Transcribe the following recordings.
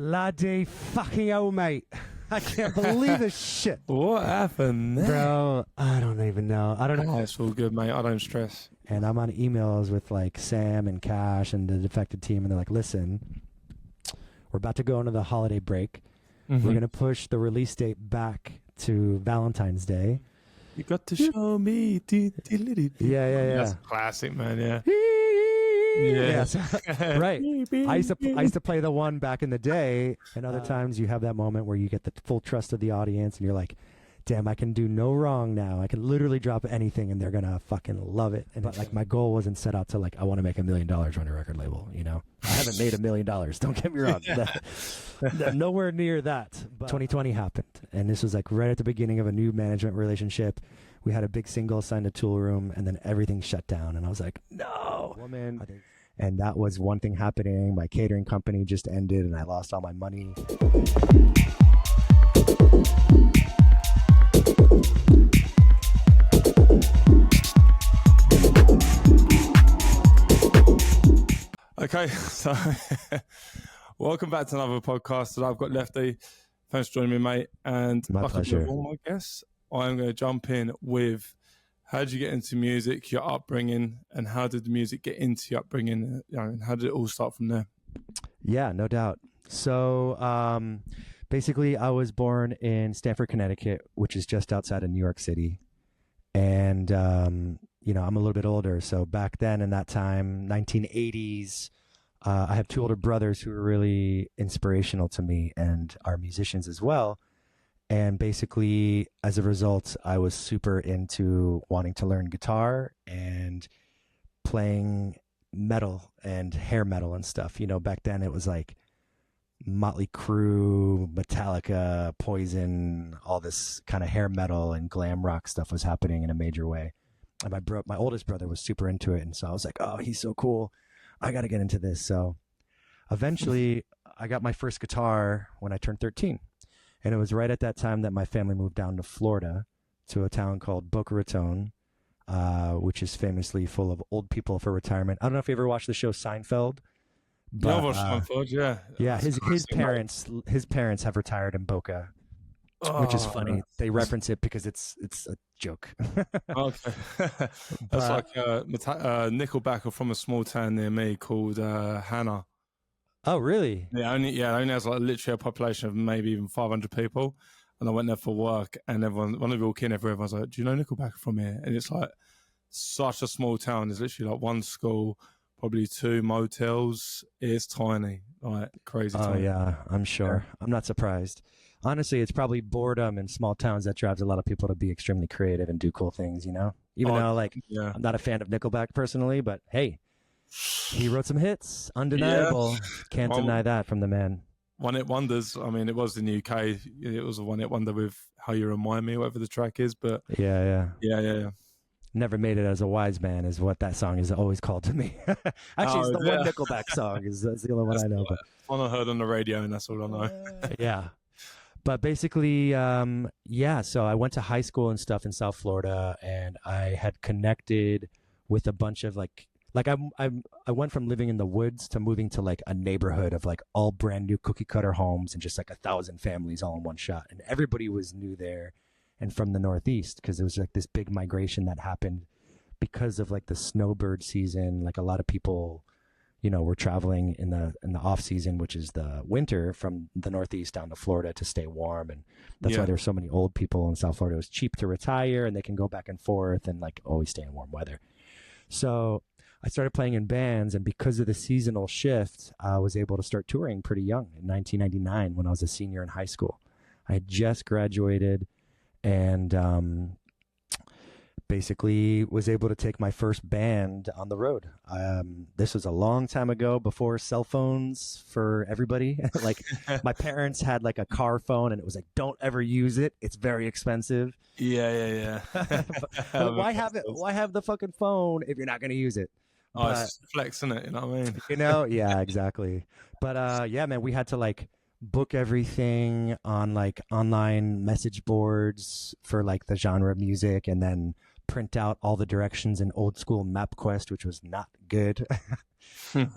Bloody fucking hell, mate. I can't believe this shit. What happened there? Bro, I don't even know. I don't know. Oh, it's all good, mate. I don't stress. And I'm on emails with like Sam and Cash and the Defected team, and they're like, listen, we're about to go into the holiday break. Mm-hmm. We're going to push the release date back to Valentine's Day. You got to show me. Yeah. That's classic, man, yeah. Yeah. Right. I used to play the one back in the day, and other times you have that moment where you get the full trust of the audience, and you're like, damn, I can do no wrong now. I can literally drop anything, and they're going to fucking love it. And like my goal wasn't set out to like, I want to make $1 million on a record label, you know? I haven't made $1 million. Don't get me wrong. Nowhere near that. But 2020 happened, and this was like right at the beginning of a new management relationship. We had a big single signed to Toolroom, and then everything shut down. And I was like, no, woman. And that was one thing happening. My catering company just ended, and I lost all my money. Okay, so welcome back to another podcast. Today I've got Lefty. Thanks for joining me, mate. And my pleasure. I guess I'm going to jump in with how did you get into music, your upbringing, and how did the music get into your upbringing? And how did it all start from there? Yeah, no doubt. So basically, I was born in Stamford, Connecticut, which is just outside of New York City. And, you know, I'm a little bit older. So back then in that time, 1980s, I have two older brothers who were really inspirational to me and are musicians as well. And basically, as a result, I was super into wanting to learn guitar and playing metal and hair metal and stuff. You know, back then it was like Motley Crue, Metallica, Poison, all this kind of hair metal and glam rock stuff was happening in a major way. And my oldest brother was super into it. And so I was like, oh, he's so cool. I got to get into this. So eventually I got my first guitar when I turned 13. And it was right at that time that my family moved down to Florida to a town called Boca Raton, which is famously full of old people for retirement. I don't know if you ever watched the show Seinfeld. But, I watched Seinfeld, yeah. Yeah, his parents have retired in Boca, which is funny. They reference it because it's a joke. Okay. That's like Nickelback are from a small town near me called Hannah. Oh, really? Yeah, only has like literally a population of maybe even 500 people. And I went there for work, and when I walk in, everyone's like, do you know Nickelback from here? And it's like such a small town. There's literally like one school, probably 2 motels. It's tiny, like crazy tiny. Oh, yeah, I'm sure. Yeah. I'm not surprised. Honestly, it's probably boredom in small towns that drives a lot of people to be extremely creative and do cool things, you know? Even though, like, yeah. I'm not a fan of Nickelback personally, but hey, he wrote some hits, undeniable. Yeah. Can't deny that from the man. One-hit wonders. I mean, it was in the UK. It was a one-hit wonder with How You Remind Me, whatever the track is. But yeah. Never Made it as a wise man is what that song is always called to me. Actually, it's the one Nickelback song. That's the only one I know. But one I heard on the radio, and that's all I know. Yeah. But basically, so I went to high school and stuff in South Florida, and I had connected with a bunch of like I went from living in the woods to moving to like a neighborhood of like all brand new cookie cutter homes and just like 1,000 families all in one shot. And everybody was new there and from the Northeast, because it was like this big migration that happened because of like the snowbird season. Like a lot of people, you know, were traveling in the off season, which is the winter, from the Northeast down to Florida to stay warm. And that's why there's so many old people in South Florida. It was cheap to retire, and they can go back and forth and like always stay in warm weather. So I started playing in bands, and because of the seasonal shift, I was able to start touring pretty young in 1999 when I was a senior in high school. I had just graduated and basically was able to take my first band on the road. This was a long time ago, before cell phones for everybody. Like my parents had like a car phone, and it was like, don't ever use it. It's very expensive. Yeah. But why have it? Why have the fucking phone if you're not going to use it? Oh, it's flex, isn't it? You know what I mean? You know? Yeah, exactly. But yeah, man, we had to like book everything on like online message boards for like the genre of music, and then print out all the directions in old school MapQuest, which was not good.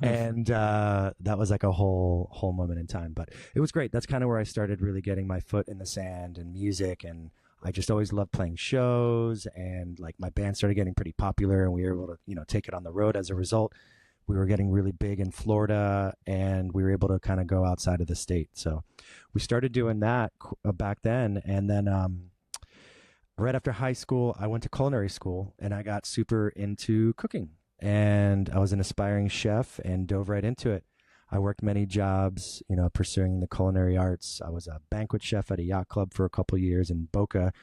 And that was like a whole moment in time. But it was great. That's kind of where I started really getting my foot in the sand and music. And I just always loved playing shows. And like my band started getting pretty popular, and we were able to, you know, take it on the road as a result. We were getting really big in Florida, and we were able to kind of go outside of the state. So we started doing that back then. And then right after high school, I went to culinary school, and I got super into cooking. And I was an aspiring chef and dove right into it. I worked many jobs, you know, pursuing the culinary arts. I was a banquet chef at a yacht club for a couple years in Boca.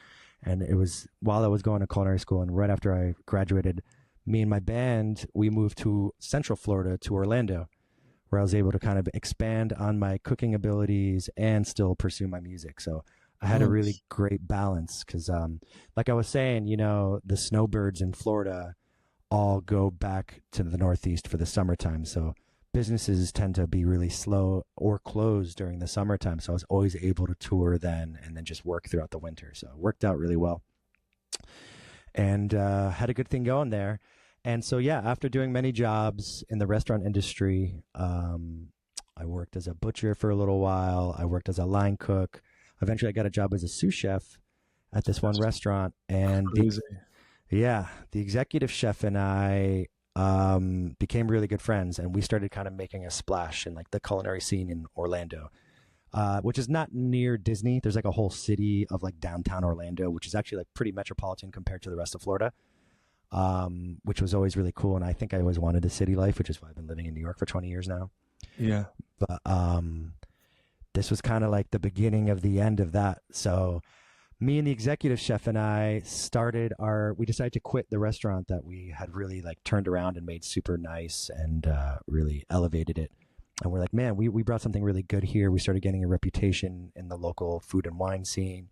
And it was while I was going to culinary school, and right after I graduated, me and my band, we moved to Central Florida, to Orlando, where I was able to kind of expand on my cooking abilities and still pursue my music. So I had a really great balance because, like I was saying, you know, the snowbirds in Florida all go back to the Northeast for the summertime. So businesses tend to be really slow or closed during the summertime. So I was always able to tour then and then just work throughout the winter. So it worked out really well. And had a good thing going there. And so, yeah, after doing many jobs in the restaurant industry, I worked as a butcher for a little while. I worked as a line cook. Eventually, I got a job as a sous chef at this one restaurant. And the executive chef and I became really good friends. And we started kind of making a splash in like the culinary scene in Orlando. Which is not near Disney. There's like a whole city of like downtown Orlando, which is actually like pretty metropolitan compared to the rest of Florida, which was always really cool. And I think I always wanted the city life, which is why I've been living in New York for 20 years now. Yeah. But this was kind of like the beginning of the end of that. So me and the executive chef and I we decided to quit the restaurant that we had really like turned around and made super nice and really elevated it. And we're like, man, we brought something really good here. We started getting a reputation in the local food and wine scene.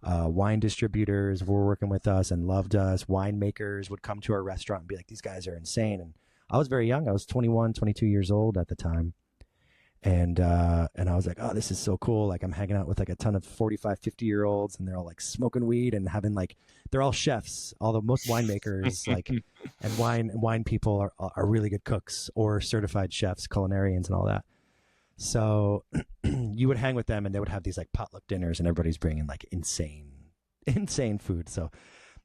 Wine distributors were working with us and loved us. Winemakers would come to our restaurant and be like, these guys are insane. And I was very young. I was 21, 22 years old at the time. And I was like, oh, this is so cool. Like I'm hanging out with like a ton of 45, 50-year-olds, and they're all like smoking weed and having like, they're all chefs. Most winemakers like, and wine people are really good cooks or certified chefs, culinarians and all that. So you would hang with them, and they would have these like potluck dinners, and everybody's bringing like insane food. So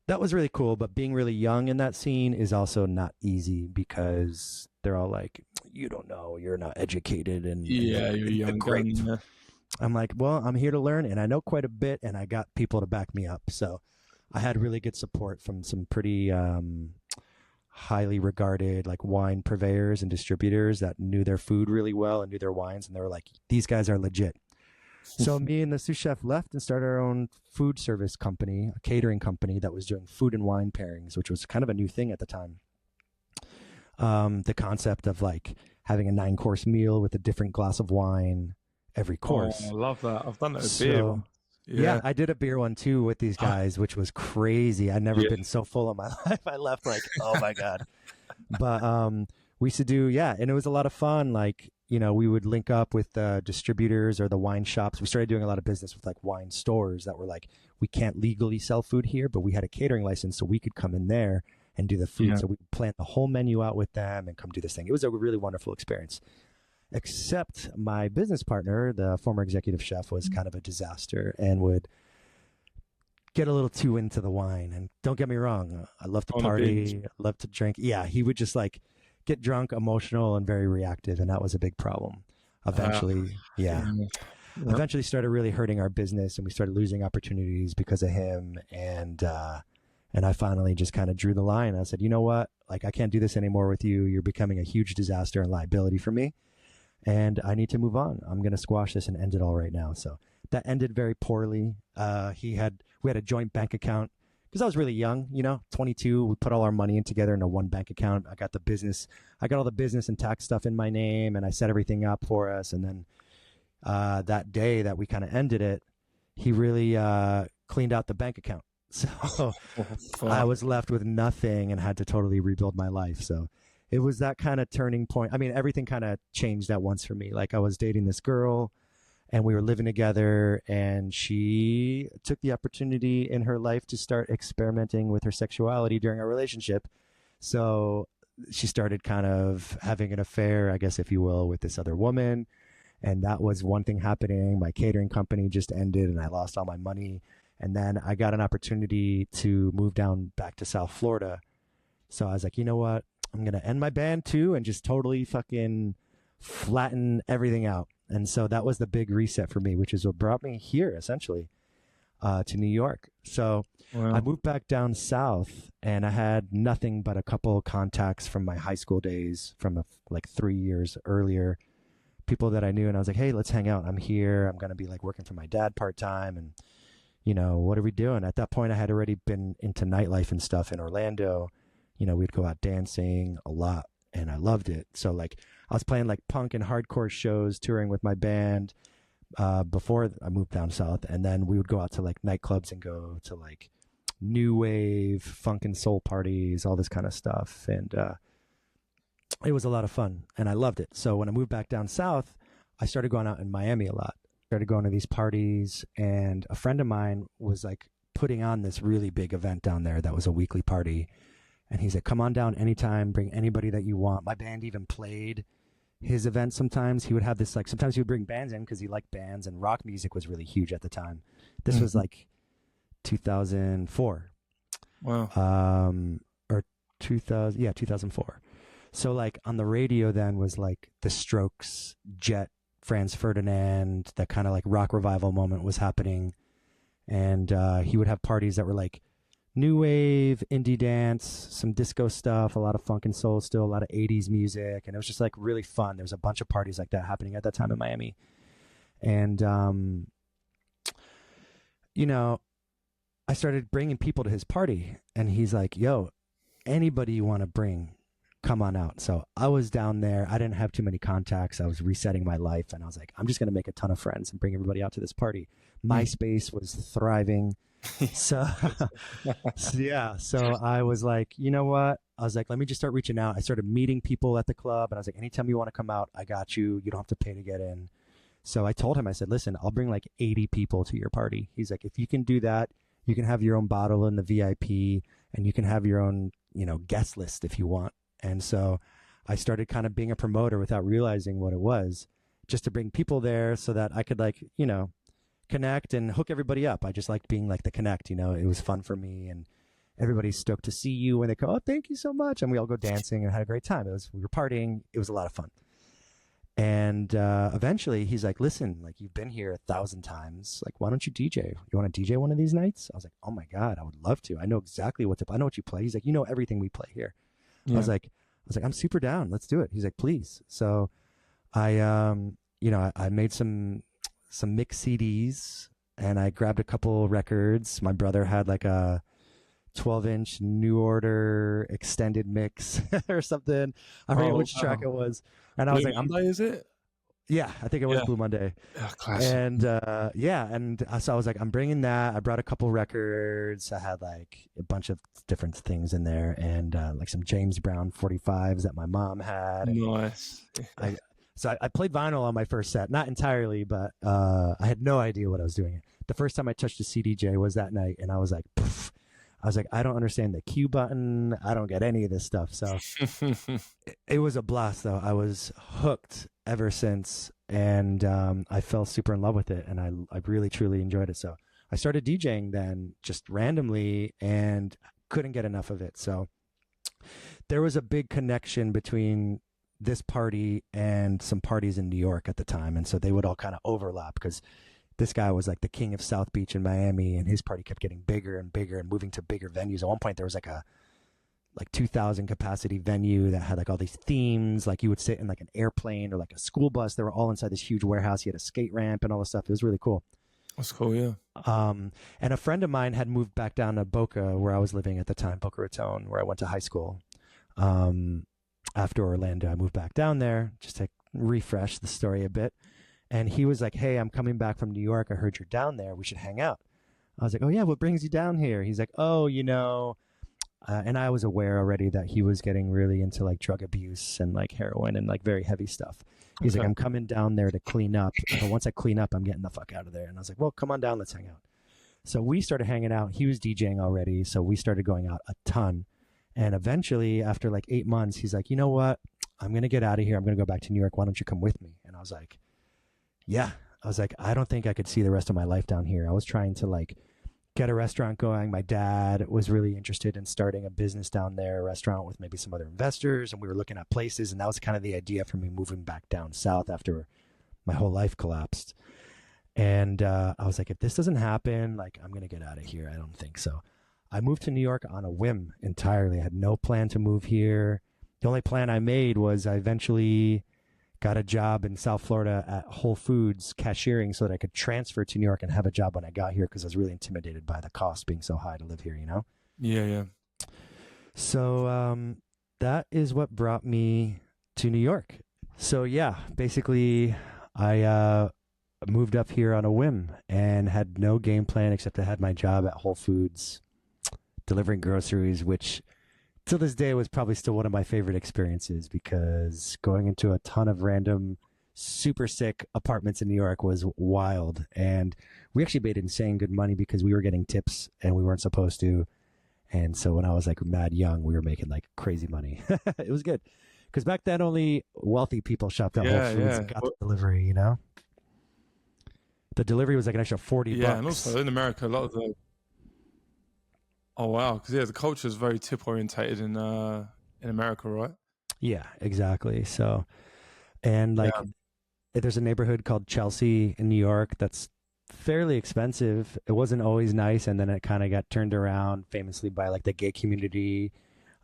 that was really cool. But being really young in that scene is also not easy because they're all like, you don't know, you're not educated. And you're young. Great. I'm like, well, I'm here to learn, and I know quite a bit, and I got people to back me up. So I had really good support from some pretty highly regarded like wine purveyors and distributors that knew their food really well and knew their wines, and they were like, these guys are legit. So me and the sous chef left and started our own food service company, a catering company that was doing food and wine pairings, which was kind of a new thing at the time. The concept of like having a 9-course meal with a different glass of wine every course. Oh, I love that. I've done that with beer. Yeah, I did a beer one too with these guys, which was crazy. I'd never been so full of my life. I left like, oh my God. But we used to do, and it was a lot of fun. Like, you know, we would link up with the distributors or the wine shops. We started doing a lot of business with like wine stores that were like, we can't legally sell food here, but we had a catering license, so we could come in there and do the food. Yeah. So we planned the whole menu out with them and come do this thing. It was a really wonderful experience. Except my business partner, the former executive chef, was kind of a disaster and would get a little too into the wine. And don't get me wrong, I love to party, I love to drink. Yeah, he would just like get drunk, emotional, and very reactive, and that was a big problem. Eventually, eventually started really hurting our business, and we started losing opportunities because of him. And I finally just kind of drew the line. I said, you know what? Like, I can't do this anymore with you. You're becoming a huge disaster and liability for me. And I need to move on. I'm going to squash this and end it all right now. So that ended very poorly. We had a joint bank account because I was really young, 22. We put all our money in together into one bank account. I got all the business and tax stuff in my name, and I set everything up for us. And then that day that we kind of ended it, he really cleaned out the bank account. So I was left with nothing and had to totally rebuild my life. So it was that kind of turning point. I mean, everything kind of changed at once for me. Like, I was dating this girl, and we were living together, and she took the opportunity in her life to start experimenting with her sexuality during our relationship. So she started kind of having an affair, I guess, if you will, with this other woman. And that was one thing happening. My catering company just ended and I lost all my money. And then I got an opportunity to move down back to South Florida. So I was like, you know what? I'm going to end my band too and just totally fucking flatten everything out. And so that was the big reset for me, which is what brought me here essentially to New York. So wow. I moved back down south and I had nothing but a couple of contacts from my high school days from like 3 years earlier, people that I knew. And I was like, hey, let's hang out. I'm here. I'm going to be like working for my dad part-time. And, you know, what are we doing? At that point, I had already been into nightlife and stuff in Orlando. You know, we'd go out dancing a lot and I loved it. So like I was playing like punk and hardcore shows, touring with my band before I moved down south. And then we would go out to like nightclubs and go to like new wave, funk and soul parties, all this kind of stuff. And it was a lot of fun and I loved it. So when I moved back down south, I started going out in Miami a lot. Started going to these parties, and a friend of mine was like putting on this really big event down there that was a weekly party. And he's like, come on down anytime, bring anybody that you want. My band even played his event sometimes. He would have this, like, sometimes he would bring bands in because he liked bands, and rock music was really huge at the time. This was like 2004. Wow. Or 2004. So like on the radio then was like The Strokes, Jet, Franz Ferdinand, that kind of like rock revival moment was happening. And he would have parties that were like new wave, indie dance, some disco stuff, a lot of funk and soul still, a lot of 80s music. And it was just like really fun. There was a bunch of parties like that happening at that time in Miami. And, you know, I started bringing people to his party, and he's like, yo, anybody you want to bring, come on out. So I was down there. I didn't have too many contacts. I was resetting my life, and I was like, I'm just going to make a ton of friends and bring everybody out to this party. MySpace was thriving. So I was like, you know what? I was like, let me just start reaching out. I started meeting people at the club, and I was like, anytime you want to come out, I got you. You don't have to pay to get in. So I told him, I said, listen, I'll bring like 80 people to your party. He's like, if you can do that, you can have your own bottle in the VIP, and you can have your own, you know, guest list if you want. And so I started kind of being a promoter without realizing what it was, just to bring people there so that I could, like, you know, connect and hook everybody up. I just liked being like the connect, you know. It was fun for me, and everybody's stoked to see you when they go, oh, thank you so much. And we all go dancing and had a great time. We were partying. It was a lot of fun. And eventually he's like, listen, like, you've been here 1,000 times. Like, why don't you DJ? You want to DJ one of these nights? I was like, oh my God, I would love to. I know exactly what to play. I know what you play. He's like, you know everything we play here. Yeah. I was like, I'm super down. Let's do it. He's like, please. So I, you know, I made some mix CDs, and I grabbed a couple records. My brother had like a 12-inch New Order extended mix or something. I forget which track it was. And I was like, Monday, is it? Yeah, I think it was Blue Monday. Yeah, classic. And so I was like, I'm bringing that. I brought a couple records. I had like a bunch of different things in there, and like some James Brown 45s that my mom had. Nice. I played vinyl on my first set, not entirely, but I had no idea what I was doing. The first time I touched a CDJ was that night, and I was like, poof. I was like, I don't understand the Q button. I don't get any of this stuff. So it was a blast, though. I was hooked ever since, and I fell super in love with it, and I really, truly enjoyed it. So I started DJing then just randomly and couldn't get enough of it. So there was a big connection between this party and some parties in New York at the time, and so they would all kind of overlap because this guy was like the king of South Beach in Miami, and his party kept getting bigger and bigger and moving to bigger venues. At one point, there was like 2,000 capacity venue that had like all these themes. Like you would sit in like an airplane or like a school bus. They were all inside this huge warehouse. He had a skate ramp and all this stuff. It was really cool. That's cool, yeah. And a friend of mine had moved back down to Boca, where I was living at the time, Boca Raton, where I went to high school. After Orlando, I moved back down there just to refresh the story a bit. And he was like, hey, I'm coming back from New York. I heard you're down there. We should hang out. I was like, oh, yeah, what brings you down here? He's like, oh, you know, And I was aware already that he was getting really into like drug abuse and like heroin and like very heavy stuff. He's like, I'm coming down there to clean up. But once I clean up, I'm getting the fuck out of there. And I was like, well, come on down. Let's hang out. So we started hanging out. He was DJing already. So we started going out a ton. And eventually, after like 8 months, he's like, you know what? I'm going to get out of here. I'm going to go back to New York. Why don't you come with me? And I was like, yeah. I was like, I don't think I could see the rest of my life down here. I was trying to like get a restaurant going. My dad was really interested in starting a business down there, a restaurant with maybe some other investors. And we were looking at places. And that was kind of the idea for me moving back down south after my whole life collapsed. And I was like, if this doesn't happen, like, I'm going to get out of here. I don't think so. I moved to New York on a whim entirely. I had no plan to move here. The only plan I made was I eventually got a job in South Florida at Whole Foods cashiering so that I could transfer to New York and have a job when I got here because I was really intimidated by the cost being so high to live here, you know? Yeah. So that is what brought me to New York. So yeah, basically I moved up here on a whim and had no game plan except I had my job at Whole Foods delivering groceries, which to this day was probably still one of my favorite experiences because going into a ton of random super sick apartments in New York was wild. And we actually made insane good money because we were getting tips and we weren't supposed to. And so when I was like mad young, we were making like crazy money. It was good because back then only wealthy people shopped at Whole Foods and got the delivery, you know? The delivery was like an extra $40. Yeah, and also in America, a lot of the... Oh, wow. Because, the culture is very tip-orientated in America, right? Yeah, exactly. So, and like, there's a neighborhood called Chelsea in New York that's fairly expensive. It wasn't always nice, and then it kind of got turned around famously by like the gay community.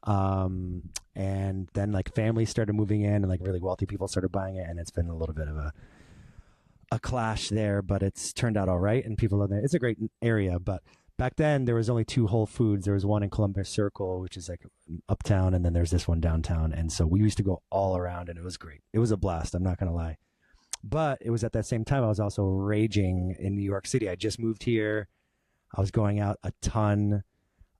And then like families started moving in and like really wealthy people started buying it, and it's been a little bit of a clash there, but it's turned out all right, and people live there. It's a great area, but back then there was only 2 Whole Foods. There was one in Columbus Circle, which is like uptown, and then there's this one downtown. And so we used to go all around, and it was great. It was a blast. I'm not going to lie. But it was at that same time I was also raging in New York City. I just moved here. I was going out a ton.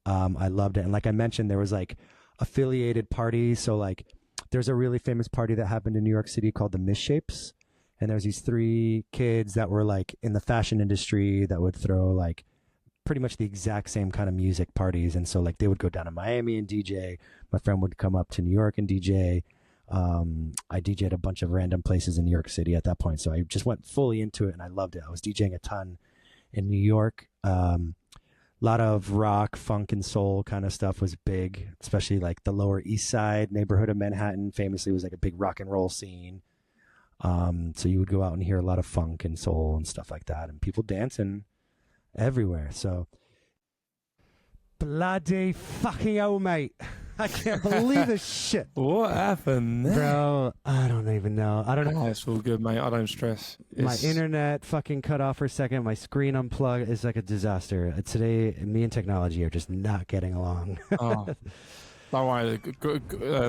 I loved it. And like I mentioned, there was like affiliated parties. So like there's a really famous party that happened in New York City called the Misshapes. And there's these 3 kids that were like in the fashion industry that would throw like pretty much the exact same kind of music parties. And so like they would go down to Miami and DJ. My friend would come up to New York and DJ. I DJ'd a bunch of random places in New York City at that point. So I just went fully into it and I loved it. I was DJing a ton in New York. A lot of rock, funk, and soul kind of stuff was big, especially like the Lower East Side neighborhood of Manhattan famously was like a big rock and roll scene. So you would go out and hear a lot of funk and soul and stuff like that, and people dancing everywhere. So bloody fucking hell, mate. I can't believe this shit. What happened there? Bro, I don't even know. I don't know. Oh, it's all good, mate. I don't stress. My internet fucking cut off for a second. My screen unplugged. It's like a disaster. Today, me and technology are just not getting along. Oh. Don't worry.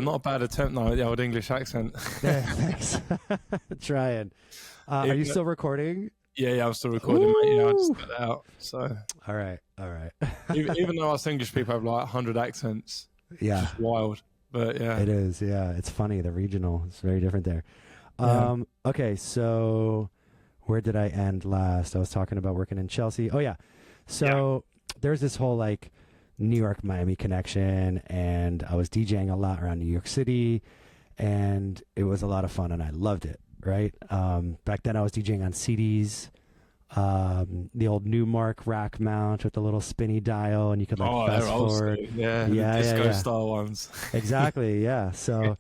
Not a bad attempt, though, at the old English accent. Yeah, thanks. Trying. Are you still recording? Yeah, I'm still recording, mate. Yeah, I just got that out. So. All right. even though us English people have like 100 accents. Yeah. It's wild. But yeah. It is, yeah. It's funny. The regional is very different there. Yeah. Okay, so where did I end last? I was talking about working in Chelsea. Oh, yeah. So there's this whole like New York, Miami connection, and I was DJing a lot around New York City, and it was a lot of fun, and I loved it, right? Back then I was DJing on CDs, the old Newmark rack mount with the little spinny dial, and you could like fast forward. Yeah, disco style ones. Exactly, yeah. So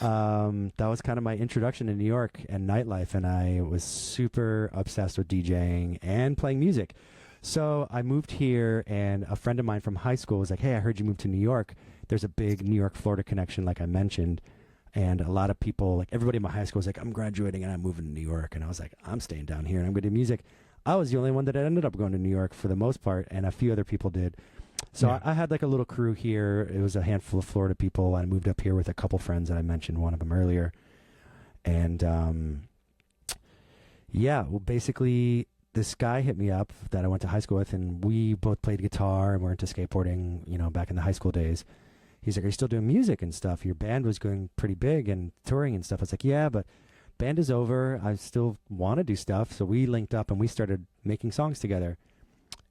that was kind of my introduction to New York and nightlife, and I was super obsessed with DJing and playing music. So I moved here, and a friend of mine from high school was like, hey, I heard you moved to New York. There's a big New York, Florida connection, like I mentioned. And a lot of people, like everybody in my high school was like, I'm graduating and I'm moving to New York. And I was like, I'm staying down here and I'm going to do music. I was the only one that ended up going to New York for the most part, and a few other people did. So I had like a little crew here. It was a handful of Florida people. I moved up here with a couple friends, and I mentioned one of them earlier. And basically this guy hit me up that I went to high school with, and we both played guitar and were into skateboarding, back in the high school days. He's like, are you still doing music and stuff? Your band was going pretty big and touring and stuff. I was like, yeah, but band is over. I still want to do stuff. So we linked up and we started making songs together.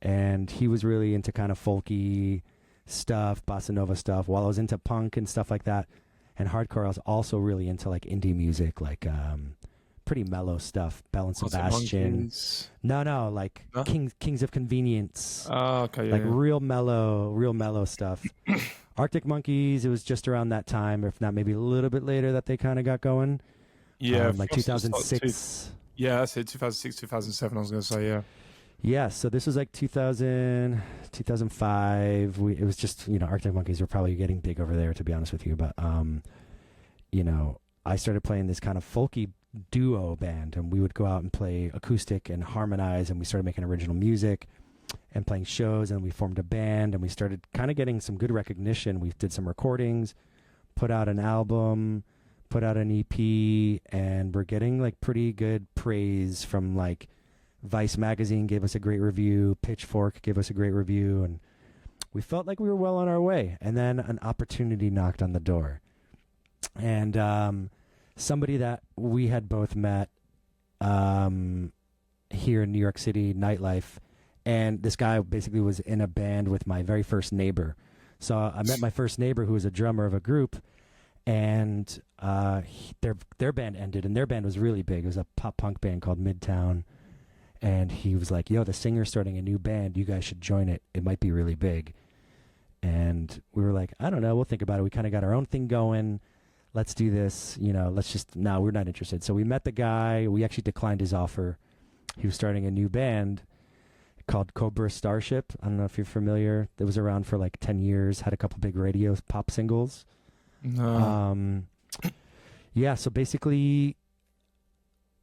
And he was really into kind of folky stuff, bossa nova stuff, while I was into punk and stuff like that. And hardcore, I was also really into like indie music, like pretty mellow stuff. Bell and Sebastian. No, like no? Kings of Convenience. Oh, okay, like real mellow stuff. Arctic Monkeys, it was just around that time, or if not maybe a little bit later, that they kind of got going. Yeah, like 2006. Yeah, that's it. 2006, 2007. I was going to say, yeah. Yeah, so this was like 2000, 2005. It was just, Arctic Monkeys were probably getting big over there, to be honest with you. But, I started playing this kind of folky duo band, and we would go out and play acoustic and harmonize, and we started making original music and playing shows, and we formed a band, and we started kind of getting some good recognition. We did some recordings, put out an album, put out an EP, and we're getting like pretty good praise from like Vice magazine gave us a great review, Pitchfork gave us a great review, and we felt like we were well on our way. And then an opportunity knocked on the door, and somebody that we had both met here in New York City nightlife, and this guy basically was in a band with my very first neighbor. So I met my first neighbor, who was a drummer of a group, and their band ended, and their band was really big. It was a pop punk band called Midtown. And he was like, yo, the singer's starting a new band. You guys should join it. It might be really big. And we were like, I don't know. We'll think about it. We kind of got our own thing going. Let's do this. No, we're not interested. So we met the guy. We actually declined his offer. He was starting a new band called Cobra Starship. I don't know if you're familiar. It was around for like 10 years. Had a couple big radio pop singles. No. Yeah, so basically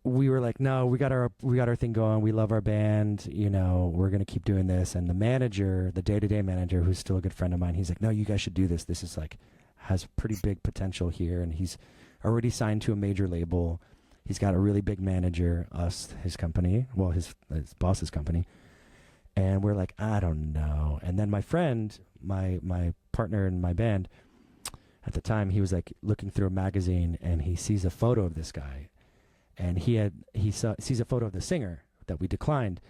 we were like, no, we got our thing going. We love our band. We're going to keep doing this. And the manager, the day-to-day manager, who's still a good friend of mine, he's like, no, you guys should do this. This is like, has pretty big potential here. And he's already signed to a major label. He's got a really big manager, his company, well, his boss's company. And we're like, I don't know. And then my friend, my partner in my band at the time, he was like looking through a magazine, and he sees a photo of this guy. And he sees a photo of the singer that we declined,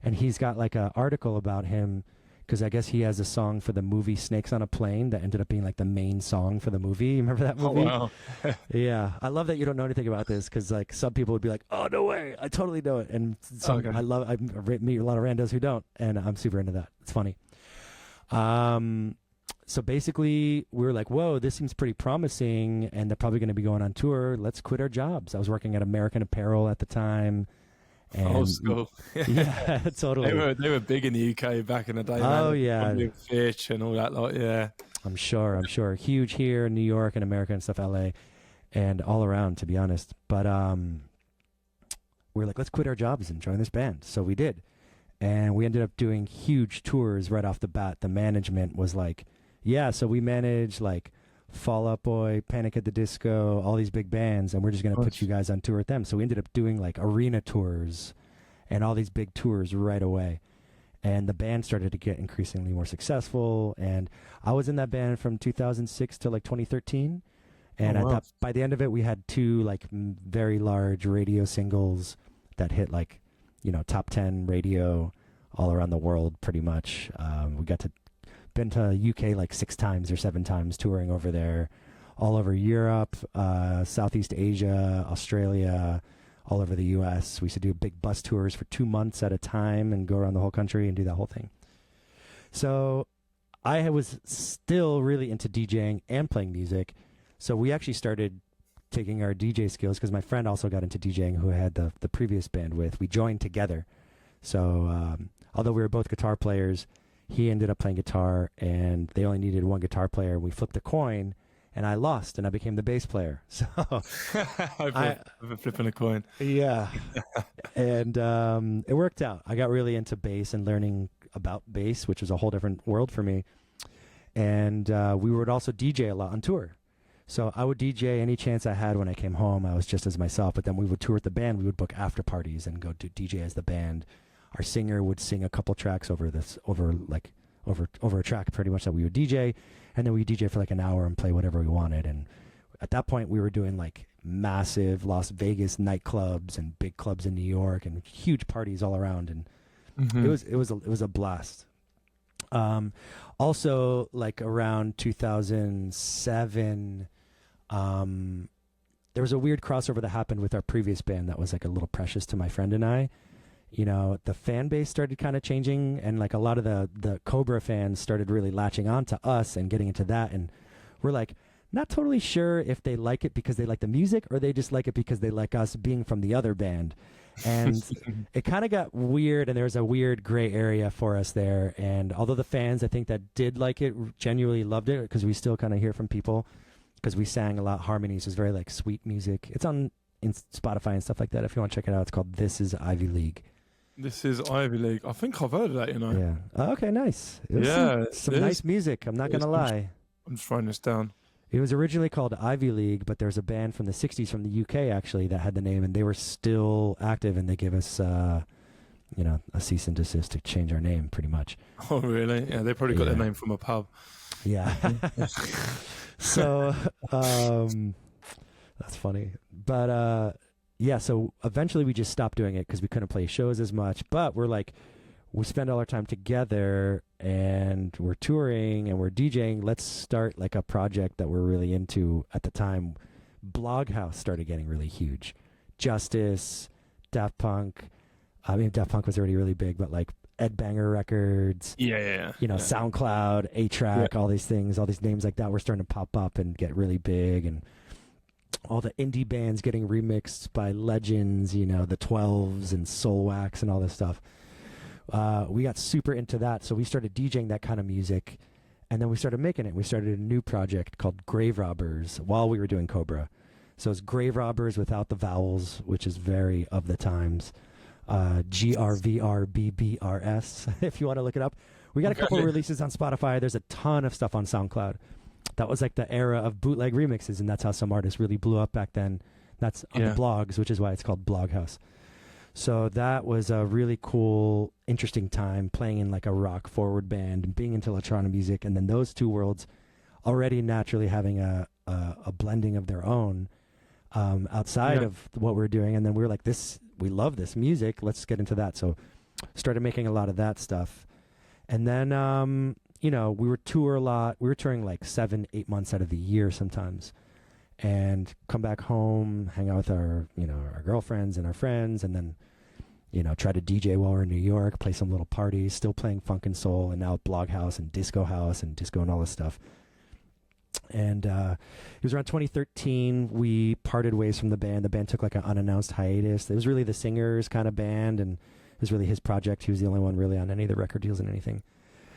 and he's got like an article about him, because I guess he has a song for the movie Snakes on a Plane that ended up being like the main song for the movie. You remember that movie? Oh, wow. Yeah, I love that you don't know anything about this, because like some people would be like, "Oh, no way, I totally know it," and Okay. I meet a lot of randos who don't, and I'm super into that. It's funny. So basically, we were like, whoa, this seems pretty promising, and they're probably going to be going on tour. Let's quit our jobs. I was working at American Apparel at the time. And Old school. Yeah, totally. They were big in the UK back in the day. Oh, man. yeah. Fish and all that lot, yeah. I'm sure. Huge here in New York and America and stuff, LA, and all around, to be honest. But we were like, let's quit our jobs and join this band. So we did. And we ended up doing huge tours right off the bat. The management was like, yeah, so we manage like Fall Out Boy, Panic at the Disco, all these big bands, and we're just going to put you guys on tour with them. So we ended up doing like arena tours and all these big tours right away. And the band started to get increasingly more successful. And I was in that band from 2006 to like 2013. And I thought by the end of it, we had two like very large radio singles that hit like, top 10 radio all around the world pretty much. We got to been to UK like 6 times or 7 times, touring over there, all over Europe, Southeast Asia, Australia, all over the US. We used to do big bus tours for 2 months at a time and go around the whole country and do that whole thing. So I was still really into DJing and playing music. So we actually started taking our DJ skills, because my friend also got into DJing, who I had the previous band with. We joined together. So although we were both guitar players, he ended up playing guitar, and they only needed one guitar player. We flipped a coin, and I lost, and I became the bass player. So I've been flipping a coin. Yeah. And it worked out. I got really into bass and learning about bass, which was a whole different world for me. And we would also DJ a lot on tour. So I would DJ any chance I had when I came home. I was just as myself. But then we would tour with the band. We would book after parties and go to DJ as the band our singer would sing a couple tracks over a track pretty much that we would DJ, and then we DJ for like an hour and play whatever we wanted. And at that point we were doing like massive Las Vegas nightclubs and big clubs in New York and huge parties all around, and it was a blast. Also, like around 2007, there was a weird crossover that happened with our previous band that was like a little precious to my friend and I. You know, the fan base started kind of changing, and like a lot of the Cobra fans started really latching on to us and getting into that, and we're like not totally sure if they like it because they like the music or they just like it because they like us being from the other band. And it kind of got weird, and there was a weird gray area for us there. And although the fans, I think, that did like it genuinely loved it, because we still kind of hear from people, because we sang a lot harmonies. It was very like sweet music. It's on in Spotify and stuff like that if you want to check it out. It's called This Is Ivy League. This is Ivy League. I think I've heard of that, you know. Yeah. Oh, okay, nice. It was some nice music. I'm not going to lie. I'm just writing this down. It was originally called Ivy League, but there's a band from the 60s from the UK, actually, that had the name, and they were still active, and they gave us, a cease and desist to change our name, pretty much. Oh, really? Yeah, they probably got their name from a pub. Yeah. So, that's funny. But, so eventually we just stopped doing it because we couldn't play shows as much, but we're like, we spend all our time together and we're touring and we're DJing. Let's start like a project that we're really into at the time. Bloghouse started getting really huge. Justice, Daft Punk. I mean, Daft Punk was already really big, but like Ed Banger Records. Yeah. SoundCloud, A-Track, all these things, all these names like that were starting to pop up and get really big. And all the indie bands getting remixed by legends, the 12s and Soulwax and all this stuff. We got super into that, so we started DJing that kind of music, and then we started making it. We started a new project called Grave Robbers while we were doing Cobra. So it's Grave Robbers without the vowels, which is very of the times. GRVRBBRS, if you want to look it up. We got a couple of releases on Spotify. There's a ton of stuff on SoundCloud. That was like the era of bootleg remixes, and that's how some artists really blew up back then. That's on the blogs, which is why it's called Bloghouse. So that was a really cool, interesting time playing in like a rock forward band and being into electronic music. And then those two worlds already naturally having a blending of their own outside of what we're doing. And then we were like, we love this music. Let's get into that. So started making a lot of that stuff. And then, we would tour a lot. We were touring like 7-8 months out of the year sometimes. And come back home, hang out with our girlfriends and our friends, and then, try to DJ while we're in New York, play some little parties, still playing funk and soul, and now Bloghouse and disco house and disco and all this stuff. And it was around 2013, we parted ways from the band. The band took like an unannounced hiatus. It was really the singer's kind of band, and it was really his project. He was the only one really on any of the record deals and anything.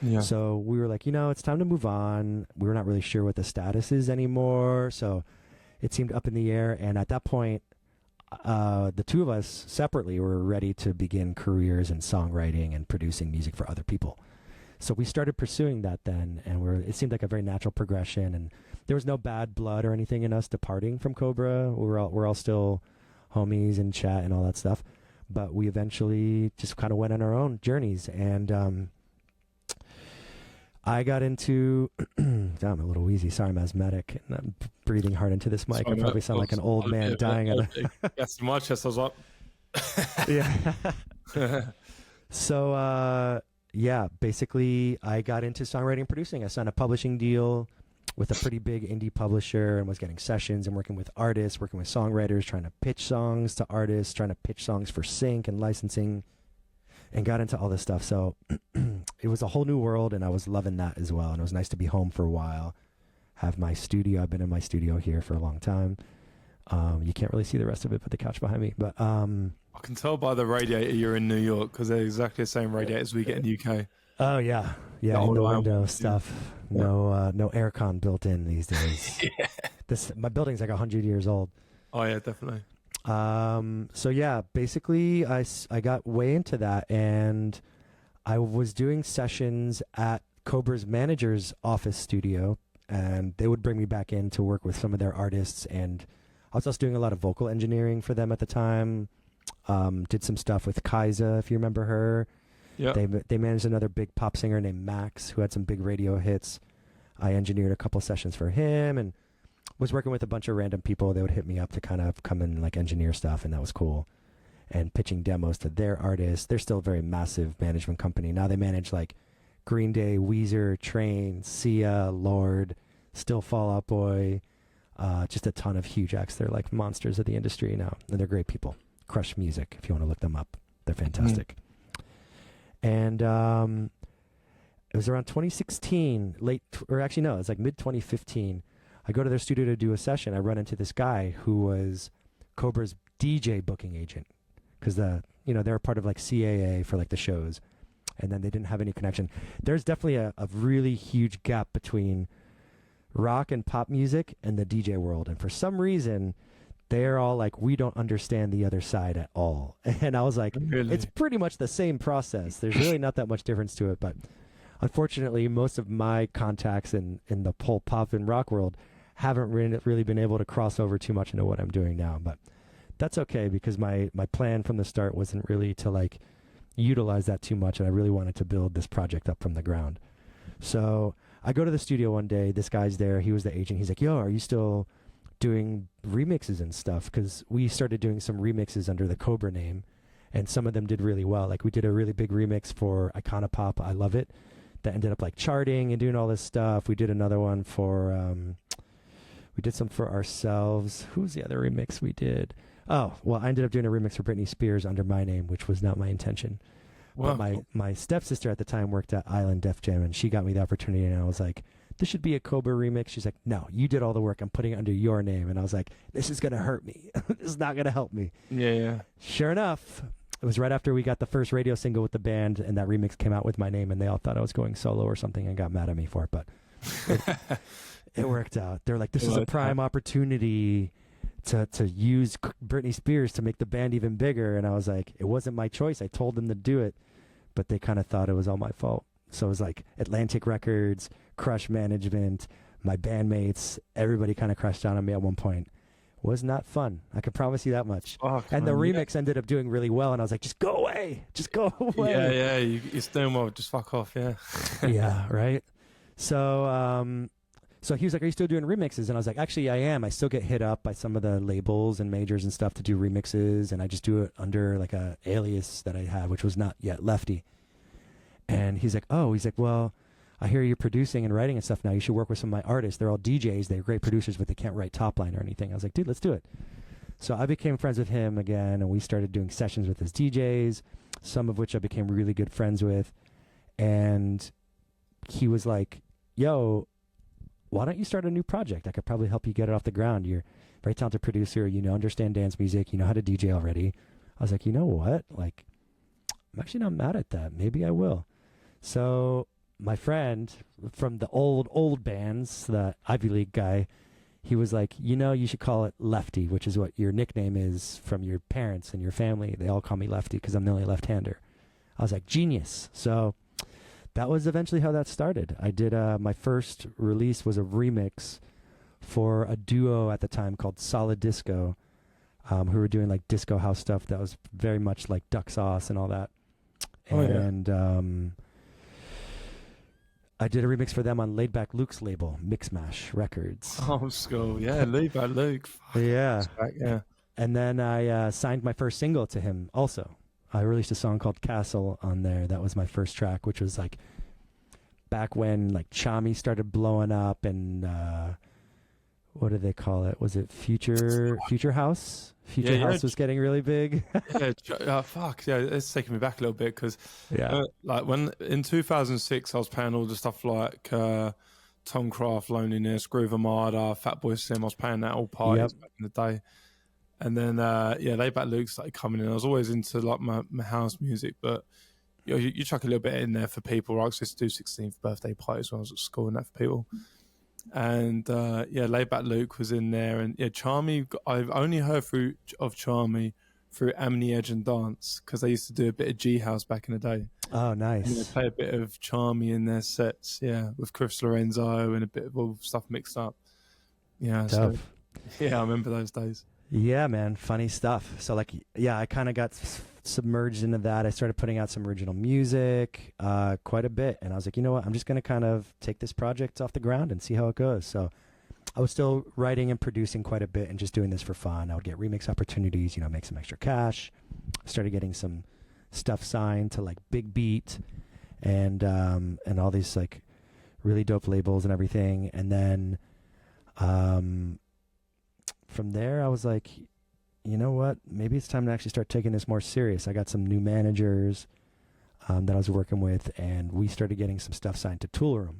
Yeah. So we were like, it's time to move on. We were not really sure what the status is anymore, so it seemed up in the air, and at that point, the two of us separately were ready to begin careers in songwriting and producing music for other people. So we started pursuing that then, and it seemed like a very natural progression, and there was no bad blood or anything in us departing from Cobra. We're all still homies and chat and all that stuff, but we eventually just kind of went on our own journeys, and I got into, I'm a little wheezy, sorry, I'm asthmatic, and I'm breathing hard into this mic. I probably sound like an old man dying. That's my chest was up. Yeah. So, basically I got into songwriting and producing. I signed a publishing deal with a pretty big indie publisher and was getting sessions and working with artists, working with songwriters, trying to pitch songs to artists, trying to pitch songs for sync and licensing, and got into all this stuff. So it was a whole new world, and I was loving that as well. And it was nice to be home for a while, have my studio. I've been in my studio here for a long time. You can't really see the rest of it, but the couch behind me. But I can tell by the radiator you're in New York, because they're exactly the same radiators we get in the UK. Oh, yeah. Yeah, all the window stuff. No aircon built in these days. My building's like 100 years old. Oh, yeah, definitely. So yeah, basically I got way into that, and I was doing sessions at Cobra's manager's office studio, and they would bring me back in to work with some of their artists, and I was also doing a lot of vocal engineering for them at the time. Did some stuff with Kaisa, if you remember her. Yeah. They managed another big pop singer named Max, who had some big radio hits. I engineered a couple sessions for him and was working with a bunch of random people. They would hit me up to kind of come and like engineer stuff, and that was cool. And pitching demos to their artists. They're still a very massive management company. Now they manage like Green Day, Weezer, Train, Sia, Lorde, Still Fall Out Boy, just a ton of huge acts. They're like monsters of the industry now, and they're great people. Crush Music, if you want to look them up. They're fantastic. And it was around 2016, it's like mid-2015. I go to their studio to do a session. I run into this guy who was Cobra's DJ booking agent, because they're part of like CAA for like the shows, and then they didn't have any connection. There's definitely a really huge gap between rock and pop music and the DJ world, and for some reason they're all like, we don't understand the other side at all. And I was like, really? It's pretty much the same process. There's really not that much difference to it, but unfortunately most of my contacts in the whole pop and rock world haven't really been able to cross over too much into what I'm doing now. But that's okay, because my plan from the start wasn't really to like utilize that too much, and I really wanted to build this project up from the ground. So I go to the studio one day. This guy's there. He was the agent. He's like, yo, are you still doing remixes and stuff? Because we started doing some remixes under the Cobra name, and some of them did really well. Like we did a really big remix for Iconopop, I Love It, that ended up like charting and doing all this stuff. We did another one for we did some for ourselves. Who's the other remix we did? Oh, well, I ended up doing a remix for Britney Spears under my name, which was not my intention. Wow. But my stepsister at the time worked at Island Def Jam, and she got me the opportunity, and I was like, this should be a Cobra remix. She's like, no, you did all the work. I'm putting it under your name. And I was like, this is going to hurt me. This is not going to help me. Yeah. Sure enough, it was right after we got the first radio single with the band, and that remix came out with my name, and they all thought I was going solo or something and got mad at me for it. But it worked out. They're like, this is a prime opportunity to use Britney Spears to make the band even bigger. And I was like, it wasn't my choice. I told them to do it, but they kind of thought it was all my fault. So it was like Atlantic Records, Crush Management, my bandmates, everybody kind of crashed down on me at one point. It was not fun. I can promise you that much. And the remix ended up doing really well, and I was like, just go away. Just go away. Yeah, it's doing well. Just fuck off, yeah. Yeah, right? So so he was like, are you still doing remixes? And I was like, actually, I am. I still get hit up by some of the labels and majors and stuff to do remixes, and I just do it under like a alias that I have, which was not yet LEFTI. And he's like, well, I hear you're producing and writing and stuff now. You should work with some of my artists. They're all DJs. They're great producers, but they can't write top line or anything. I was like, dude, let's do it. So I became friends with him again, and we started doing sessions with his DJs, some of which I became really good friends with. And he was like, yo, why don't you start a new project? I could probably help you get it off the ground. You're a very talented producer. You know, understand dance music. You know how to DJ already. I was like, you know what? Like, I'm actually not mad at that. Maybe I will. So my friend from the old bands, the Ivy League guy, he was like, you know, you should call it LEFTI, which is what your nickname is from your parents and your family. They all call me LEFTI because I'm the only left-hander. I was like, genius. So that was eventually how that started. I did my first release was a remix for a duo at the time called Solid Disco, who were doing like disco house stuff that was very much like Duck Sauce and all that. And I did a remix for them on Laid Back Luke's label, Mixmash Records. Oh, school. Yeah, Laid Back Luke. Yeah. Yeah. And then I signed my first single to him also. I released a song called Castle on there. That was my first track, which was like back when like Chami started blowing up, and what do they call it? Was it Future House? Future House was getting really big. Fuck. Yeah, it's taking me back a little bit because like when in 2006 I was playing all the stuff like Tom Craft, Loneliness, Groove Armada, Fatboy Slim. I was playing that all parties back in the day. And then Laid Back Luke started coming in. I was always into like my house music, but you chuck a little bit in there for people. Right? I used to do 16th birthday parties when I was at school and that for people. And Laid Back Luke was in there, and Chami. I've only heard of Chami through Amni Edge and Dance because they used to do a bit of G House back in the day. Oh, nice! And they play a bit of Chami in their sets, with Chris Lorenzo and a bit of all stuff mixed up. Yeah, tough. So, I remember those days. Yeah, man, funny stuff. So like, yeah, I kind of got submerged into that. I started putting out some original music, quite a bit, and I was like, you know what, I'm just gonna kind of take this project off the ground and see how it goes. So I was still writing and producing quite a bit and just doing this for fun. I would get remix opportunities, make some extra cash. Started getting some stuff signed to like Big Beat and all these like really dope labels and everything. And then from there, I was like, you know what? Maybe it's time to actually start taking this more serious. I got some new managers that I was working with, and we started getting some stuff signed to Toolroom.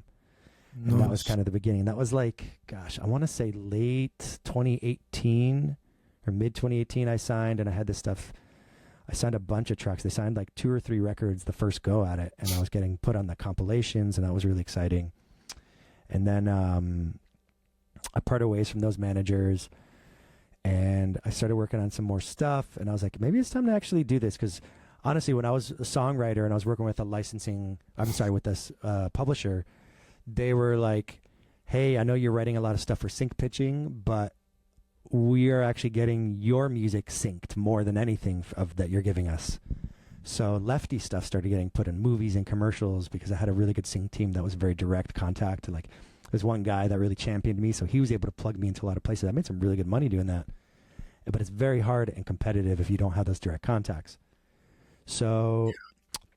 Nice. And that was kind of the beginning. That was like, gosh, I want to say late 2018 or mid 2018 I signed, and I had this stuff. I signed a bunch of tracks. They signed like 2 or 3 records the first go at it, and I was getting put on the compilations, and that was really exciting. And then I parted ways from those managers, and I started working on some more stuff, and I was like, maybe it's time to actually do this, because honestly, when I was a songwriter and I was working with with this publisher, they were like, hey, I know you're writing a lot of stuff for sync pitching, but we are actually getting your music synced more than anything that you're giving us. So LEFTI stuff started getting put in movies and commercials because I had a really good sync team that was very direct contact. Like, there's one guy that really championed me, so he was able to plug me into a lot of places. I made some really good money doing that. But it's very hard and competitive if you don't have those direct contacts. So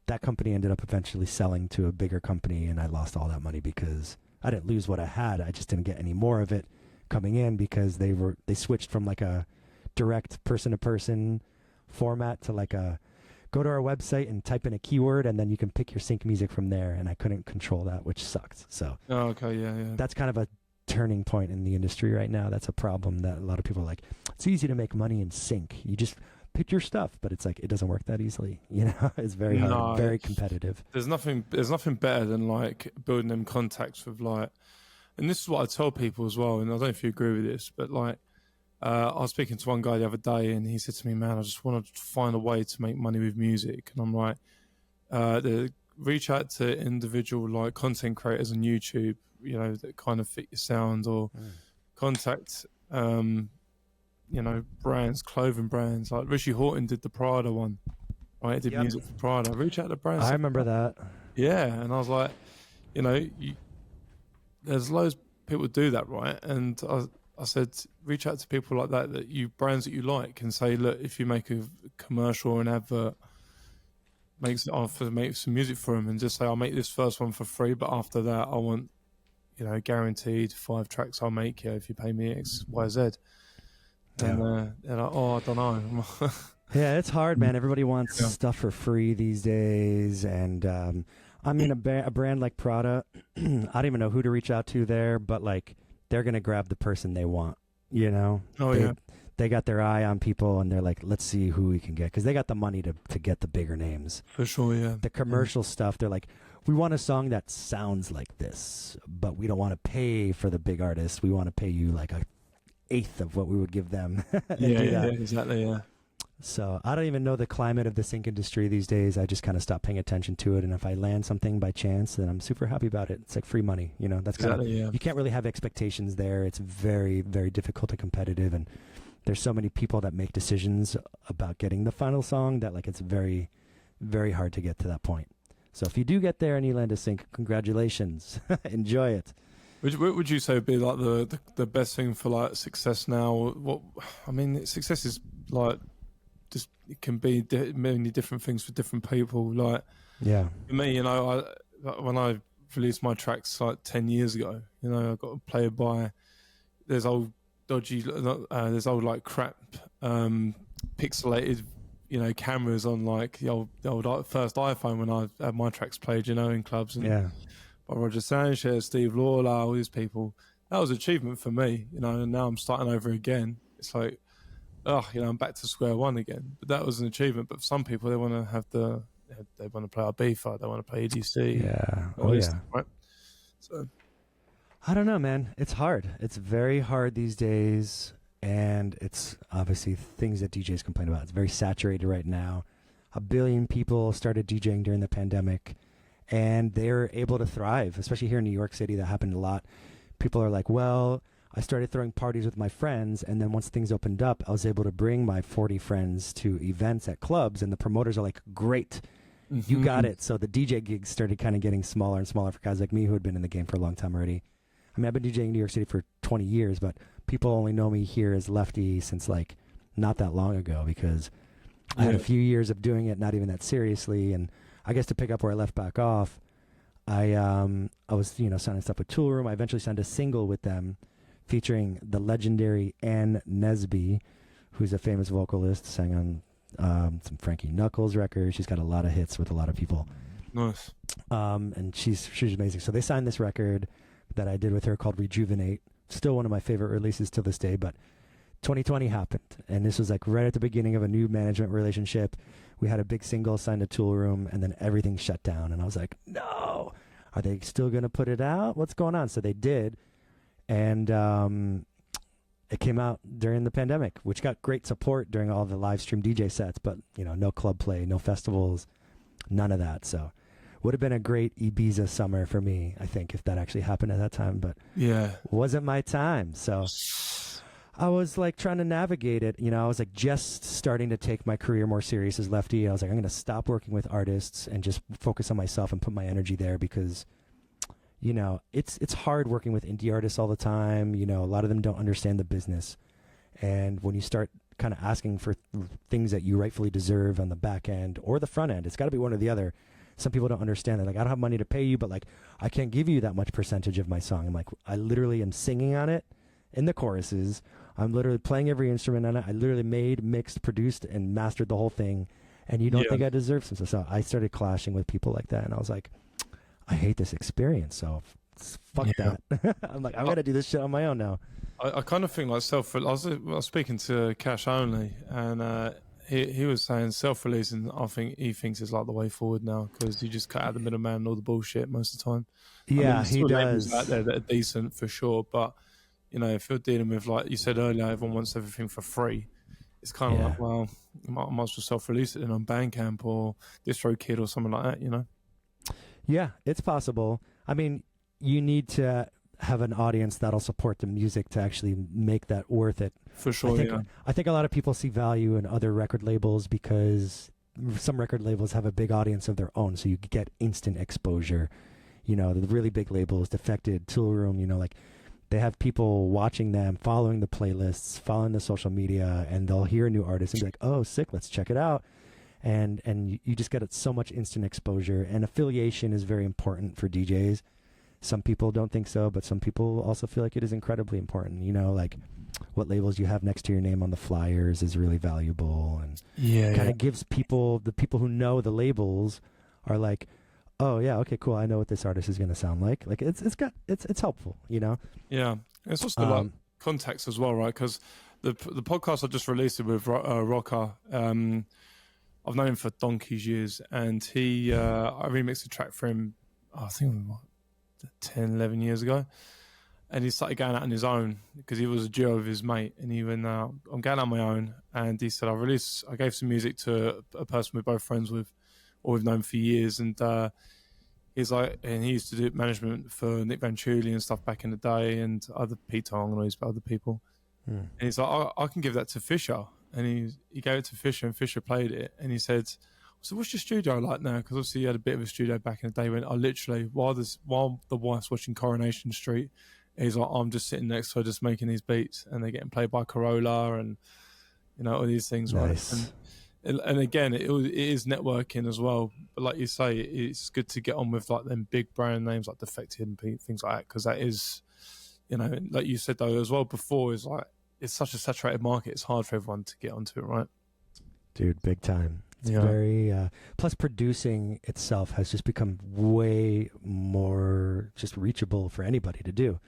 that company ended up eventually selling to a bigger company, and I lost all that money because I didn't lose what I had. I just didn't get any more of it coming in because they switched from like a direct person-to-person format to like a go to our website and type in a keyword, and then you can pick your sync music from there, and I couldn't control that, which sucked. So that's kind of a turning point in the industry right now. That's a problem that a lot of people are like, it's easy to make money in sync. You just pick your stuff, but it's like it doesn't work that easily. It's very hard, very competitive. There's nothing better than like building them contacts with like, and this is what I tell people as well, and I don't know if you agree with this, but like I was speaking to one guy the other day, and he said to me, man, I just want to find a way to make money with music. And I'm like, reach out to individual like content creators on YouTube, that kind of fit your sound, or contact brands, clothing brands. Like Rishi Horton did the Prada one, right? He did music for Prada. Reach out to brands. I remember that. Yeah, and I was like, there's loads of people do that, right? And I said, reach out to people like that brands that you like, and say, look, if you make a commercial or an advert, make some music for them, and just say, I'll make this first one for free, but after that, I want, guaranteed 5 tracks I'll make you if you pay me X, Y, Z. And they're like, oh, I don't know. Yeah, it's hard, man. Everybody wants stuff for free these days, and I mean, a brand like Prada, I don't even know who to reach out to there, but like, they're going to grab the person they want, They got their eye on people, and they're like, let's see who we can get, because they got the money to get the bigger names. For sure, yeah. The commercial stuff, they're like, we want a song that sounds like this, but we don't want to pay for the big artists. We want to pay you like 1/8 of what we would give them. Yeah, exactly, yeah. So I don't even know the climate of the sync industry these days. I just kind of stopped paying attention to it. And if I land something by chance, then I'm super happy about it. It's like free money. That's exactly, you can't really have expectations there. It's very, very difficult and competitive. And there's so many people that make decisions about getting the final song that like it's very, very hard to get to that point. So if you do get there and you land a sync, congratulations. Enjoy it. What would you say would be like the best thing for like success now? Success is like, just it can be many different things for different people. Like, for me, when I released my tracks like 10 years ago, I got played by there's old like crap pixelated cameras on like the old first iPhone when I had my tracks played in clubs, and by Roger Sanchez, Steve Lawler, all these people. That was an achievement for me, and now I'm starting over again. It's like, I'm back to square one again. But that was an achievement. But for some people, they want to have they want to play Ibiza, they want to play EDC. Yeah. Stuff, right? So, I don't know, man. It's hard. It's very hard these days. And it's obviously things that DJs complain about. It's very saturated right now. 1 billion people started DJing during the pandemic, and they're able to thrive, especially here in New York City. That happened a lot. People are like, well, I started throwing parties with my friends, and then once things opened up, I was able to bring my 40 friends to events at clubs, and the promoters are like, great, you got it. So the DJ gigs started kind of getting smaller and smaller for guys like me who had been in the game for a long time already. I mean, I've been DJing in New York City for 20 years, but people only know me here as Lefty since like not that long ago, because I had a few years of doing it, not even that seriously. And I guess to pick up where I left back off, I was, signing stuff with Toolroom. I eventually signed a single with them featuring the legendary Ann Nesby, who's a famous vocalist, sang on some Frankie Knuckles records. She's got a lot of hits with a lot of people. Nice. And she's amazing. So they signed this record that I did with her called Rejuvenate. Still one of my favorite releases to this day, but 2020 happened, and this was like right at the beginning of a new management relationship. We had a big single signed to Toolroom, and then everything shut down, and I was like, no, are they still going to put it out? What's going on? So they did, and it came out during the pandemic, which got great support during all the live stream DJ sets, but no club play, no festivals, none of that. So would have been a great Ibiza summer for me, I think, if that actually happened at that time, but wasn't my time. So I was like trying to navigate it. I was like just starting to take my career more serious as Lefty. I was like, I'm going to stop working with artists and just focus on myself and put my energy there, because it's hard working with indie artists all the time. A lot of them don't understand the business, and when you start kind of asking for things that you rightfully deserve on the back end or the front end, it's got to be one or the other. Some people don't understand that. Like, I don't have money to pay you, but like, I can't give you that much percentage of my song. I'm like, I literally am singing on it in the choruses. I'm literally playing every instrument on it. I literally made, mixed, produced, and mastered the whole thing. And you don't think I deserve some stuff. So I started clashing with people like that. And I was like, I hate this experience. So fuck that. I'm like, I'm going to do this shit on my own now. I kind of think like I was speaking to Cash Only, and he was saying self-releasing, I think he thinks is like the way forward now, because you just cut out the middleman and all the bullshit most of the time. Yeah, he does. Out there that are decent for sure, but if you're dealing with, like you said earlier, everyone wants everything for free. It's kind of like, well, I might as well self-release it then on Bandcamp or DistroKid or something like that, Yeah, it's possible. I mean, you need to have an audience that'll support the music to actually make that worth it. For sure, I think a lot of people see value in other record labels because some record labels have a big audience of their own, so you get instant exposure. The really big labels, Defected, Toolroom, like they have people watching them, following the playlists, following the social media, and they'll hear a new artist and be like, oh, sick, let's check it out. And you just get so much instant exposure, and affiliation is very important for DJs. Some people don't think so, but some people also feel like it is incredibly important. Like what labels you have next to your name on the flyers is really valuable, and kind of gives people, the people who know the labels are like, oh yeah, okay, cool, I know what this artist is going to sound like. Like it's helpful, Yeah, it's also like context as well, right? Because the podcast I just released it with Rocker, I've known him for donkey's years, and I remixed a track for him, I think 10, 11 years ago, and he started going out on his own because he was a duo with his mate, and he went, I'm going out on my own, and he said, I gave some music to a person we're both friends with, or we've known for years, and he's like, and he used to do management for Nick Venturi and stuff back in the day, and other Pete Tong and all these other people, and he's like, I can give that to Fisher, and he gave it to Fisher, and Fisher played it, and he said, so what's your studio like now? Because obviously you had a bit of a studio back in the day when I literally, while the wife's watching Coronation Street, he's like, I'm just sitting next to her just making these beats, and they're getting played by Corolla and all these things, nice. Right? And again, it is networking as well. But like you say, it's good to get on with like them big brand names like Defected and things like that, because that is, like you said though as well before, is like it's such a saturated market. It's hard for everyone to get onto it, right? Dude, big time. It's very plus producing itself has just become way more just reachable for anybody to do.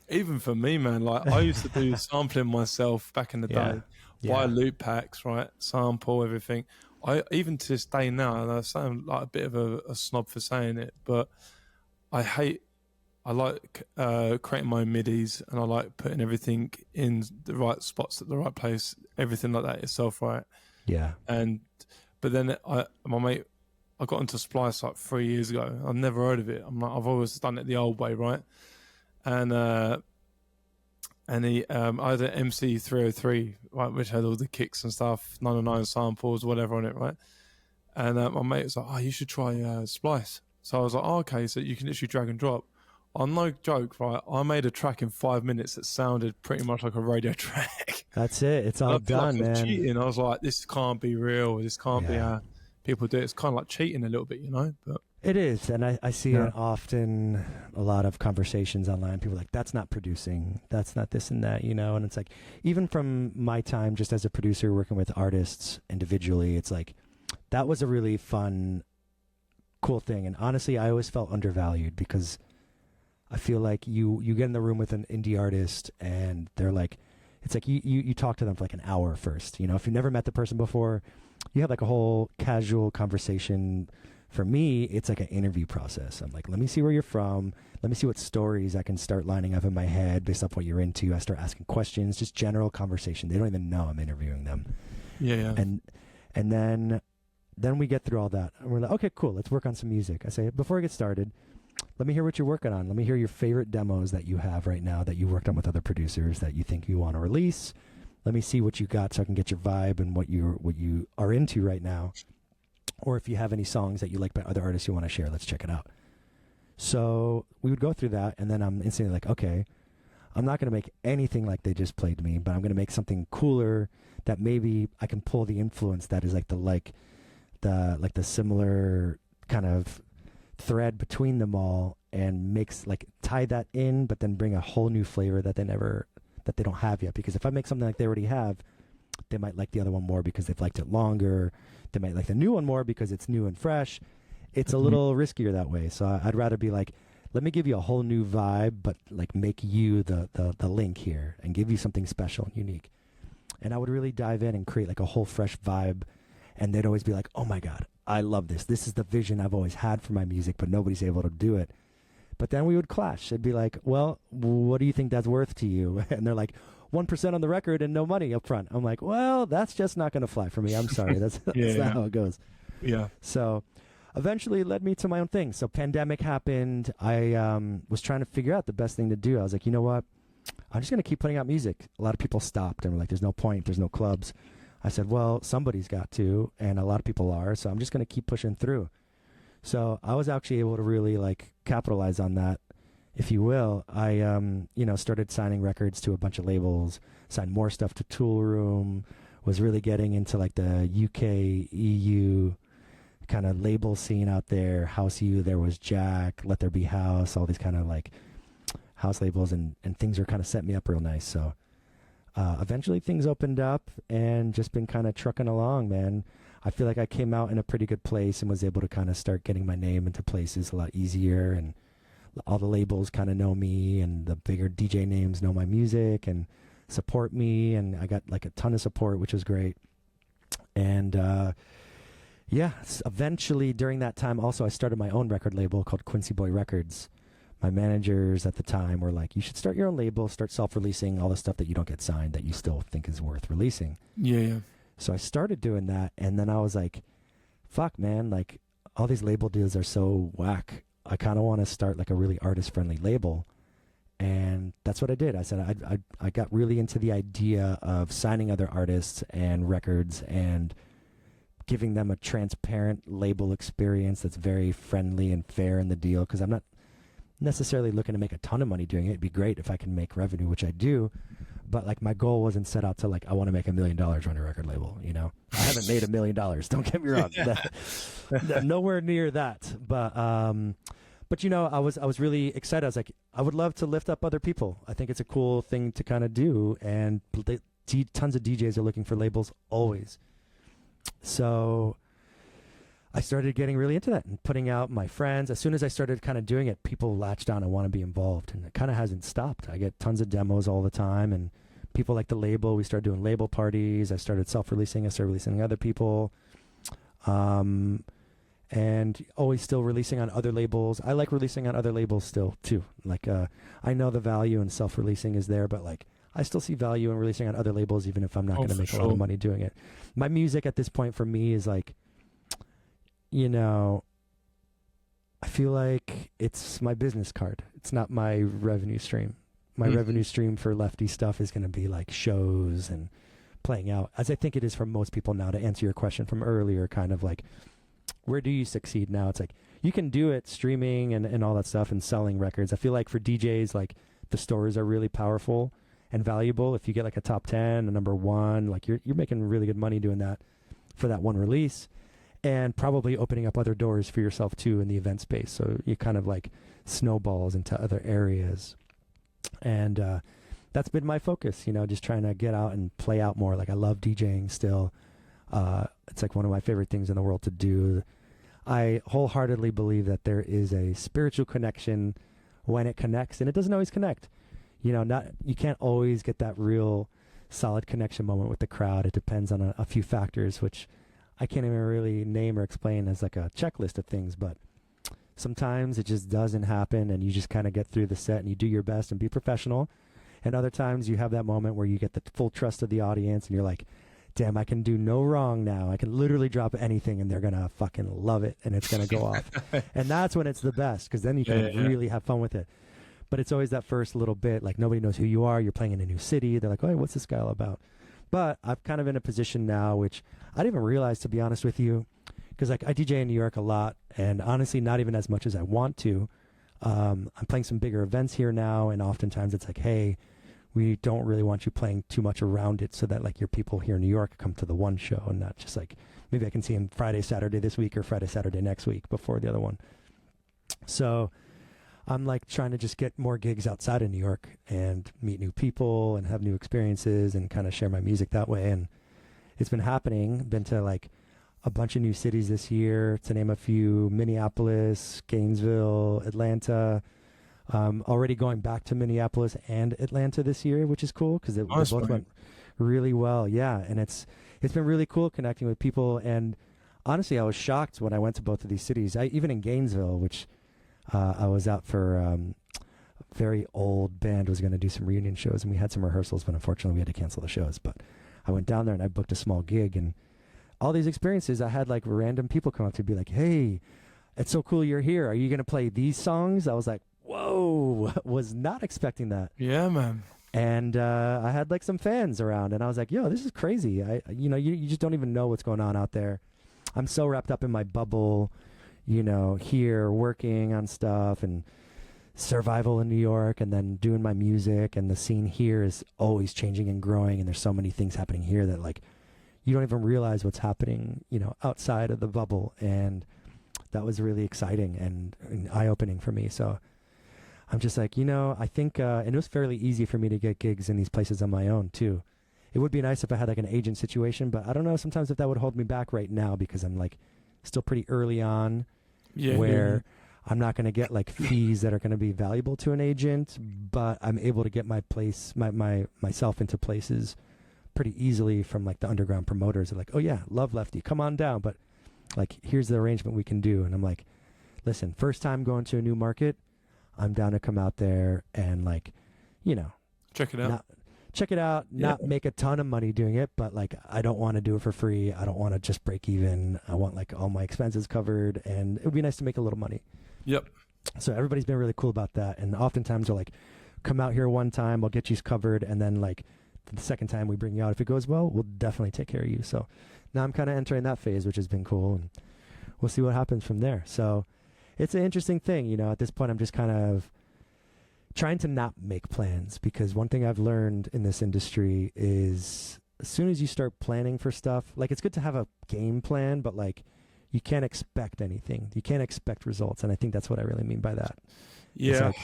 Even for me, man, like I used to do sampling myself back in the day, buy loop packs, right? Sample everything. I even to this day now, and I sound like a bit of a snob for saying it, but I like creating my own midis, and I like putting everything in the right spots at the right place, everything like that itself, right? Yeah. But then my mate, I got into Splice like 3 years ago. I've never heard of it. I've always done it the old way, right? And and I had an MC303, right, which had all the kicks and stuff, 909 samples, whatever on it, right? And my mate was like, "Oh, you should try Splice." So I was like, "Oh, okay, so you can literally drag and drop." On no joke, right? I made a track in 5 minutes that sounded pretty much like a radio track. That's it. It's all done, man. Cheating. I was like, "This can't be real. This can't be how people do it." It's kind of like cheating a little bit, you know? But it is, and I see it often, a lot of conversations online. People are like, that's not producing, that's not this and that, you know? And it's like, even from my time just as a producer working with artists individually, it's like, that was a really fun, cool thing. And honestly, I always felt undervalued because I feel like you get in the room with an indie artist and they're like, it's like you talk to them for like an hour first. You know, if you've never met the person before, you have like a whole casual conversation. For me, it's like an interview process. I'm like, let me see where you're from. Let me see what stories I can start lining up in my head based off what you're into. I start asking questions, just general conversation. They don't even know I'm interviewing them. Yeah. And then we get through all that. And we're like, okay, cool. Let's work on some music. I say, before I get started, let me hear what you're working on. Let me hear your favorite demos that you have right now that you worked on with other producers that you think you want to release. Let me see what you got so I can get your vibe and what you are into right now. Or if you have any songs that you like by other artists you want to share, let's check it out. So we would go through that, and then I'm instantly like, okay, I'm not going to make anything like they just played me, but I'm going to make something cooler that maybe I can pull the influence that is like the similar kind of thread between them all and tie that in, but then bring a whole new flavor that they don't have yet. Because if I make something like they already have, they might like the other one more because they've liked it longer. They might like the new one more because it's new and fresh. It's a little riskier that way. So I'd rather be like, let me give you a whole new vibe, but like make you the link here and give you something special and unique. And I would really dive in and create like a whole fresh vibe. And they'd always be like, oh my God, I love this. This is the vision I've always had for my music, but nobody's able to do it. But then we would clash. It'd be like, well, what do you think that's worth to you? And they're like, 1% on the record and no money up front. I'm like, well, that's just not going to fly for me. I'm sorry. That's not how it goes. Yeah. So eventually it led me to my own thing. So pandemic happened. I was trying to figure out the best thing to do. I was like, you know what? I'm just going to keep putting out music. A lot of people stopped and were like, there's no point. There's no clubs. I said, well, somebody's got to, and a lot of people are. So I'm just going to keep pushing through. So I was actually able to really like capitalize on that, if you will. I, started signing records to a bunch of labels, signed more stuff to Toolroom, was really getting into like the UK, EU kind of label scene out there. House U, there was Jack, Let There Be House, all these kind of like house labels, and things are kind of set me up real nice. So eventually things opened up and just been kind of trucking along, man. I feel like I came out in a pretty good place and was able to kind of start getting my name into places a lot easier, and all the labels kind of know me, and the bigger DJ names know my music and support me, and I got like a ton of support, which was great. And eventually during that time also I started my own record label called Quincy Boy Records. My managers at the time were like, you should start your own label, start self-releasing all the stuff that you don't get signed that you still think is worth releasing. Yeah. So I started doing that, and then I was like, fuck, man, like all these label deals are so whack. I kind of want to start like a really artist-friendly label. And that's what I did. I said I got really into the idea of signing other artists and records and giving them a transparent label experience that's very friendly and fair in the deal, because I'm not necessarily looking to make a ton of money doing it. It'd be great if I can make revenue, which I do. But like my goal wasn't set out to like, I want to make $1 million run a record label, you know? I haven't made $1 million. Don't get me wrong. Nowhere near that. But you know, I was really excited. I was like, I would love to lift up other people. I think it's a cool thing to kind of do. And tons of DJs are looking for labels always. So I started getting really into that and putting out my friends. As soon as I started kind of doing it, people latched on and want to be involved, and it kind of hasn't stopped. I get tons of demos all the time, and people like the label. We started doing label parties. I started self-releasing. I started releasing other people, and always still releasing on other labels. I like releasing on other labels still too. Like I know the value in self-releasing is there, but like I still see value in releasing on other labels, even if I'm not going to make a lot of money doing it. My music at this point for me is like, you know, I feel like it's my business card. It's not my revenue stream. my revenue stream for Lefty stuff is going to be like shows and playing out, as I think it is for most people now. To answer your question from earlier, kind of like, where do you succeed now? It's like, you can do it streaming and all that stuff and selling records. I feel like for DJs, like, the stores are really powerful and valuable. If you get like a top 10, a number 1, like you're making really good money doing that for that one release, and probably opening up other doors for yourself too in the event space. So you kind of like snowballs into other areas. And that's been my focus, just trying to get out and play out more. Like, I love DJing still. It's like one of my favorite things in the world to do. I wholeheartedly believe that there is a spiritual connection when it connects, and it doesn't always connect. You can't always get that real solid connection moment with the crowd. It depends on a few factors, which I can't even really name or explain as like a checklist of things, but sometimes it just doesn't happen, and you just kind of get through the set and you do your best and be professional. And other times you have that moment where you get the full trust of the audience and you're like, damn, I can do no wrong now. I can literally drop anything and they're going to fucking love it and it's going to go off. And that's when it's the best, because then you can really have fun with it. But it's always that first little bit, like, nobody knows who you are. You're playing in a new city. They're like, oh, what's this guy all about? But I'm kind of in a position now, which I didn't even realize, to be honest with you, because like I DJ in New York a lot, and honestly, not even as much as I want to. I'm playing some bigger events here now, and oftentimes it's like, hey, we don't really want you playing too much around it, so that like your people here in New York come to the one show, and not just like, maybe I can see him Friday, Saturday this week, or Friday, Saturday next week before the other one. So I'm like trying to just get more gigs outside of New York and meet new people and have new experiences and kind of share my music that way. And it's been happening. Been to like a bunch of new cities this year, to name a few: Minneapolis, Gainesville, Atlanta. Already going back to Minneapolis and Atlanta this year, which is cool because they both went really well. Yeah, and it's been really cool connecting with people. And honestly, I was shocked when I went to both of these cities. Even in Gainesville, which I was out for a very old band, was going to do some reunion shows, and we had some rehearsals, but unfortunately we had to cancel the shows. But I went down there and I booked a small gig, and all these experiences, I had like random people come up to be like, hey, it's so cool you're here. Are you going to play these songs? I was like, whoa, was not expecting that. Yeah, man. And I had like some fans around, and I was like, yo, this is crazy. You just don't even know what's going on out there. I'm so wrapped up in my bubble, here working on stuff and survival in New York, and then doing my music, and the scene here is always changing and growing, and there's so many things happening here that like you don't even realize what's happening, outside of the bubble. And that was really exciting and eye-opening for me. So I'm just like, I think, and it was fairly easy for me to get gigs in these places on my own too. It would be nice if I had like an agent situation, but I don't know sometimes if that would hold me back right now, because I'm like still pretty early on, where I'm not going to get like fees that are going to be valuable to an agent, but I'm able to get myself into places pretty easily from like the underground promoters. They're like, oh yeah, love Lefty, come on down, but like, here's the arrangement we can do. And I'm like, listen, first time going to a new market, I'm down to come out there and like, check it out. Not make a ton of money doing it, but like, I don't want to do it for free. I don't want to just break even. I want like all my expenses covered, and it would be nice to make a little money. Yep. So everybody's been really cool about that. And oftentimes they're like, come out here one time, I'll get you covered. And then like the second time we bring you out, if it goes well, we'll definitely take care of you. So now I'm kind of entering that phase, which has been cool, and we'll see what happens from there. So it's an interesting thing, at this point I'm just kind of trying to not make plans, because one thing I've learned in this industry is as soon as you start planning for stuff, like, it's good to have a game plan, but like, you can't expect anything. You can't expect results. And I think that's what I really mean by that. Yeah. Like,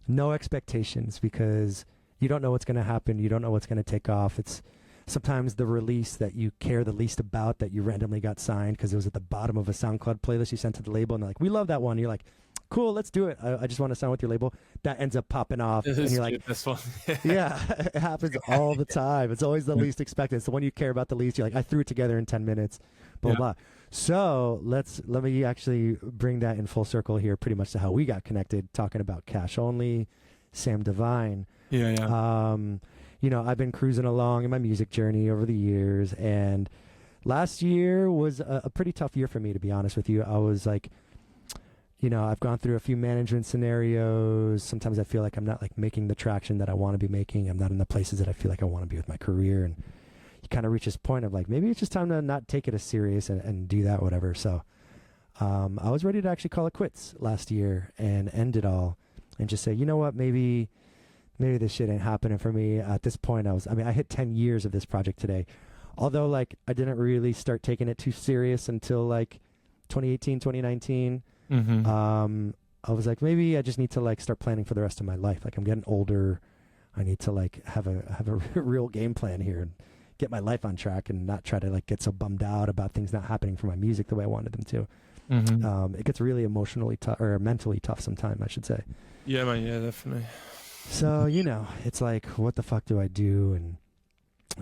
no expectations, because you don't know what's going to happen. You don't know what's going to take off. It's sometimes the release that you care the least about, that you randomly got signed because it was at the bottom of a SoundCloud playlist you sent to the label, and they're like, we love that one. And you're like, cool, let's do it. I just want to sign with your label. That ends up popping off. And you're like, this one. yeah, it happens all the time. It's always the least expected. It's the one you care about the least. You're like, I threw it together in 10 minutes, blah, blah. So let me actually bring that in full circle here, pretty much to how we got connected, talking about Cash Only, Sam Divine. I've been cruising along in my music journey over the years, and last year was a pretty tough year for me, to be honest with you. I was like, I've gone through a few management scenarios. Sometimes I feel like I'm not like making the traction that I want to be making. I'm not in the places that I feel like I want to be with my career. And you kind of reach this point of like, maybe it's just time to not take it as serious and do that, whatever. So I was ready to actually call it quits last year and end it all and just say, you know what, maybe this shit ain't happening for me. At this point, I hit 10 years of this project today. Although like I didn't really start taking it too serious until like 2018, 2019. I was like, maybe I just need to like start planning for the rest of my life. Like I'm getting older. I need to like have a real game plan here and get my life on track and not try to like get so bummed out about things not happening for my music the way I wanted them to. It gets really emotionally tough or mentally tough sometimes, I should say. Yeah, man. Yeah, definitely. So, it's like, what the fuck do I do and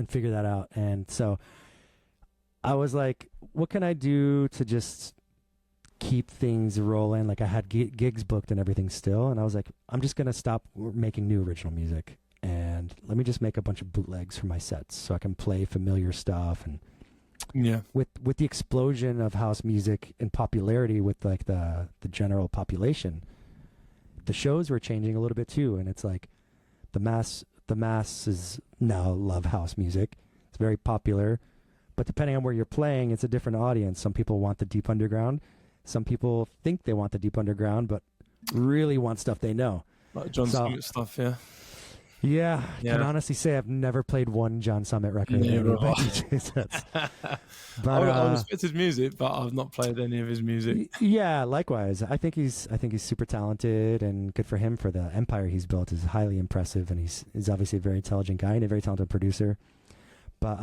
figure that out. And so I was like, what can I do to just keep things rolling? Like I had gigs booked and everything still. And I was like, I'm just going to stop making new original music and let me just make a bunch of bootlegs for my sets so I can play familiar stuff. And with the explosion of house music and popularity with like the general population, the shows were changing a little bit too. And it's like the masses now love house music. It's very popular, but depending on where you're playing, it's a different audience. Some people want the deep underground. Some people think they want the deep underground, but really want stuff they know. Like John Summit stuff, yeah. Yeah, I can honestly say I've never played one John Summit record. But I respect his music, but I've not played any of his music. Yeah, likewise. I think he's super talented, and good for him for the empire he's built is highly impressive, and he's obviously a very intelligent guy and a very talented producer. But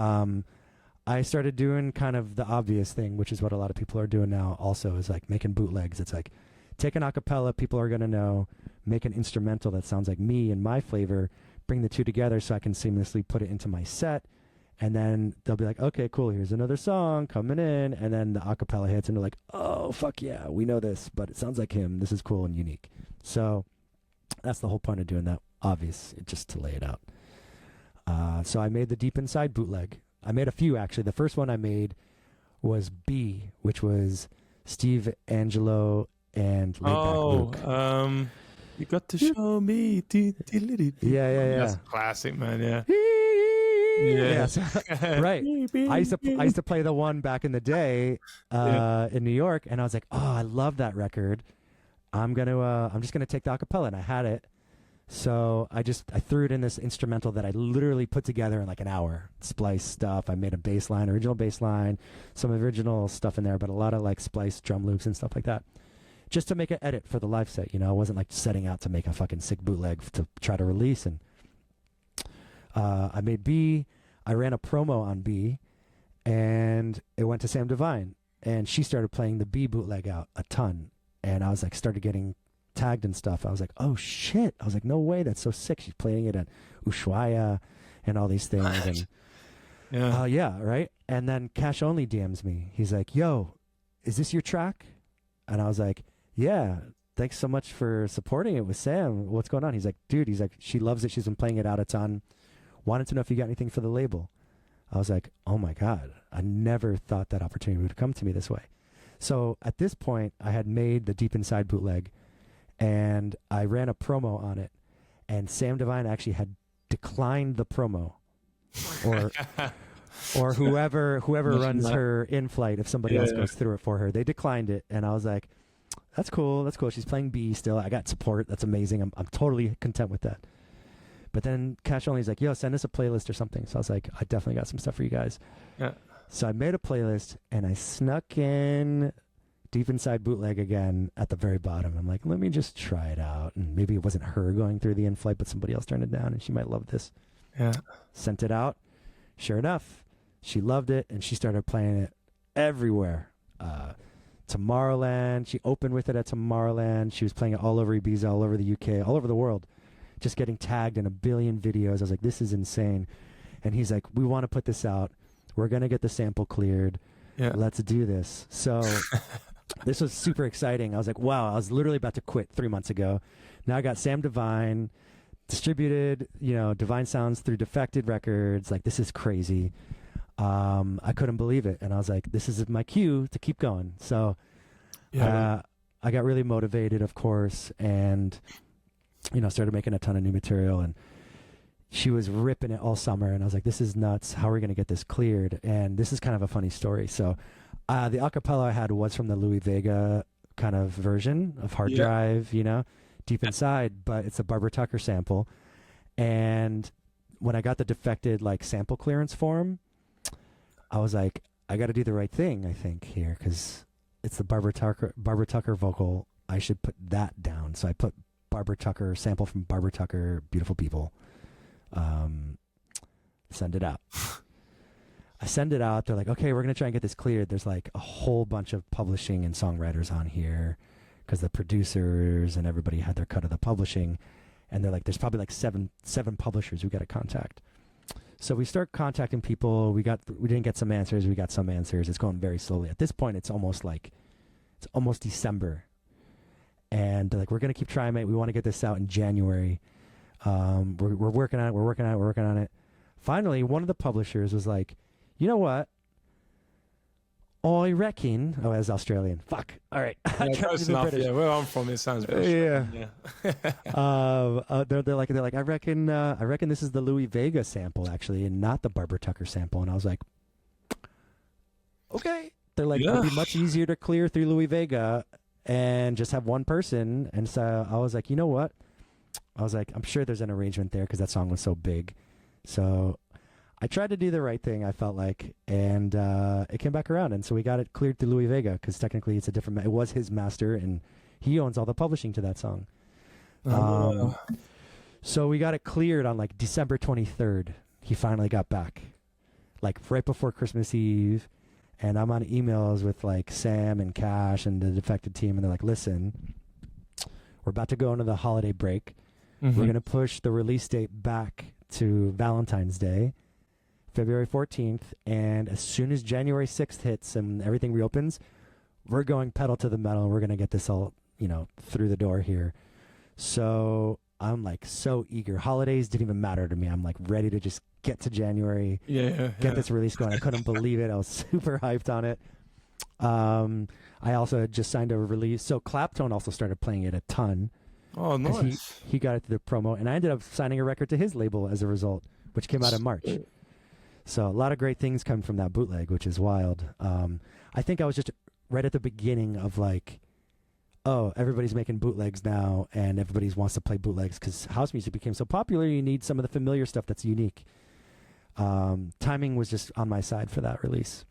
I started doing kind of the obvious thing, which is what a lot of people are doing now also, is like making bootlegs. It's like take an acapella people are going to know, make an instrumental that sounds like me and my flavor, bring the two together so I can seamlessly put it into my set. And then they'll be like, okay, cool, here's another song coming in. And then the acapella hits and they're like, oh, fuck yeah, we know this, but it sounds like him. This is cool and unique. So that's the whole point of doing that, obvious, just to lay it out. So I made the Deep Inside bootleg. I made a few, actually. The first one I made was B, which was Steve Angelo and Laidback Luke. You got to show me. Yeah. That's classic, man, yeah. Yeah. So, right. I used to play the one back in the day in New York, and I was like, oh, I love that record. I'm just gonna take the acapella, and I had it. So I threw it in this instrumental that I literally put together in like an hour. Splice stuff. I made a bass line, original bass line, some original stuff in there, but a lot of like splice drum loops and stuff like that. Just to make an edit for the live set, I wasn't like setting out to make a fucking sick bootleg to try to release. And I made B. I ran a promo on B, and it went to Sam Divine, and she started playing the B bootleg out a ton. And I was like, started getting tagged and stuff. I was like, oh shit. I was like, no way, that's so sick. She's playing it at Ushuaia and all these things. And yeah, right. And then Cash Only DMs me. He's like, yo, is this your track? And I was like, yeah, thanks so much for supporting it with Sam. What's going on? He's like, dude, she loves it. She's been playing it out a ton. Wanted to know if you got anything for the label. I was like, oh my God, I never thought that opportunity would come to me this way. So at this point, I had made the Deep Inside bootleg, and I ran a promo on it, and Sam Divine actually had declined the promo, or whoever runs her in flight, if somebody else goes through it for her, they declined it. And I was like, that's cool. She's playing B still. I got support. That's amazing. I'm totally content with that. But then Cash Only's like, yo, send us a playlist or something. So I was like, I definitely got some stuff for you guys. Yeah. So I made a playlist, and I snuck in Deep Inside bootleg again at the very bottom. I'm like, let me just try it out. And maybe it wasn't her going through the in-flight, but somebody else turned it down, and she might love this. Yeah. Sent it out. Sure enough, she loved it, and she started playing it everywhere. Tomorrowland. She opened with it at Tomorrowland. She was playing it all over Ibiza, all over the UK, all over the world. Just getting tagged in a billion videos. I was like, this is insane. And he's like, we want to put this out. We're going to get the sample cleared. Yeah. Let's do this. So this was super exciting. I was like, wow, I was literally about to quit 3 months ago. Now I got Sam Divine, distributed, DVINE Sounds through Defected Records. Like, this is crazy. I couldn't believe it. And I was like, this is my cue to keep going. So I got really motivated, of course, and, started making a ton of new material. And she was ripping it all summer. And I was like, this is nuts. How are we going to get this cleared? And this is kind of a funny story. So the acapella I had was from the Louis Vega kind of version of Hard Drive, Deep Inside, but it's a Barbara Tucker sample. And when I got the Defected sample clearance form, I was like, I got to do the right thing, I think, here, because it's the Barbara Tucker vocal. I should put that down. So I put Barbara Tucker, sample from Barbara Tucker, Beautiful People. Send it out. I send it out. They're like, okay, we're going to try and get this cleared. There's a whole bunch of publishing and songwriters on here because the producers and everybody had their cut of the publishing. And they're like, there's probably seven publishers we got to contact. So we start contacting people. We didn't get some answers. We got some answers. It's going very slowly. At this point, it's almost December. And they're like, we're going to keep trying, mate. We want to get this out in January. We're working on it. We're working on it. Finally, one of the publishers was like, you know what? I reckon. Oh, that's Australian. Fuck. All right. Close enough. Yeah, where I'm from, it sounds British. Yeah. They're like, I reckon this is the Louis Vega sample actually, and not the Barbara Tucker sample. And I was like, okay. They're like, it'd be much easier to clear through Louis Vega and just have one person. And so I was like, you know what? I was like, I'm sure there's an arrangement there because that song was so big. So I tried to do the right thing, I felt like, and it came back around. And so we got it cleared through Louis Vega because technically it's a different, it was his master, and he owns all the publishing to that song. So we got it cleared on December 23rd. He finally got back, right before Christmas Eve. And I'm on emails with Sam and Cash and the Defected team, and they're like, listen, we're about to go into the holiday break. Mm-hmm. We're going to push the release date back to Valentine's Day, February 14th. And as soon as January 6th hits and everything reopens, we're going pedal to the metal, and we're going to get this all, through the door here. So I'm so eager. Holidays didn't even matter to me. I'm ready to just get to January, get this release going. I couldn't believe it. I was super hyped on it. I also had just signed a release. So Claptone also started playing it a ton. Oh, nice. He got it through the promo, and I ended up signing a record to his label as a result, which came out in March. So a lot of great things come from that bootleg, which is wild. I think I was just right at the beginning of oh, everybody's making bootlegs now, and everybody wants to play bootlegs because house music became so popular. You need some of the familiar stuff that's unique. Timing was just on my side for that release.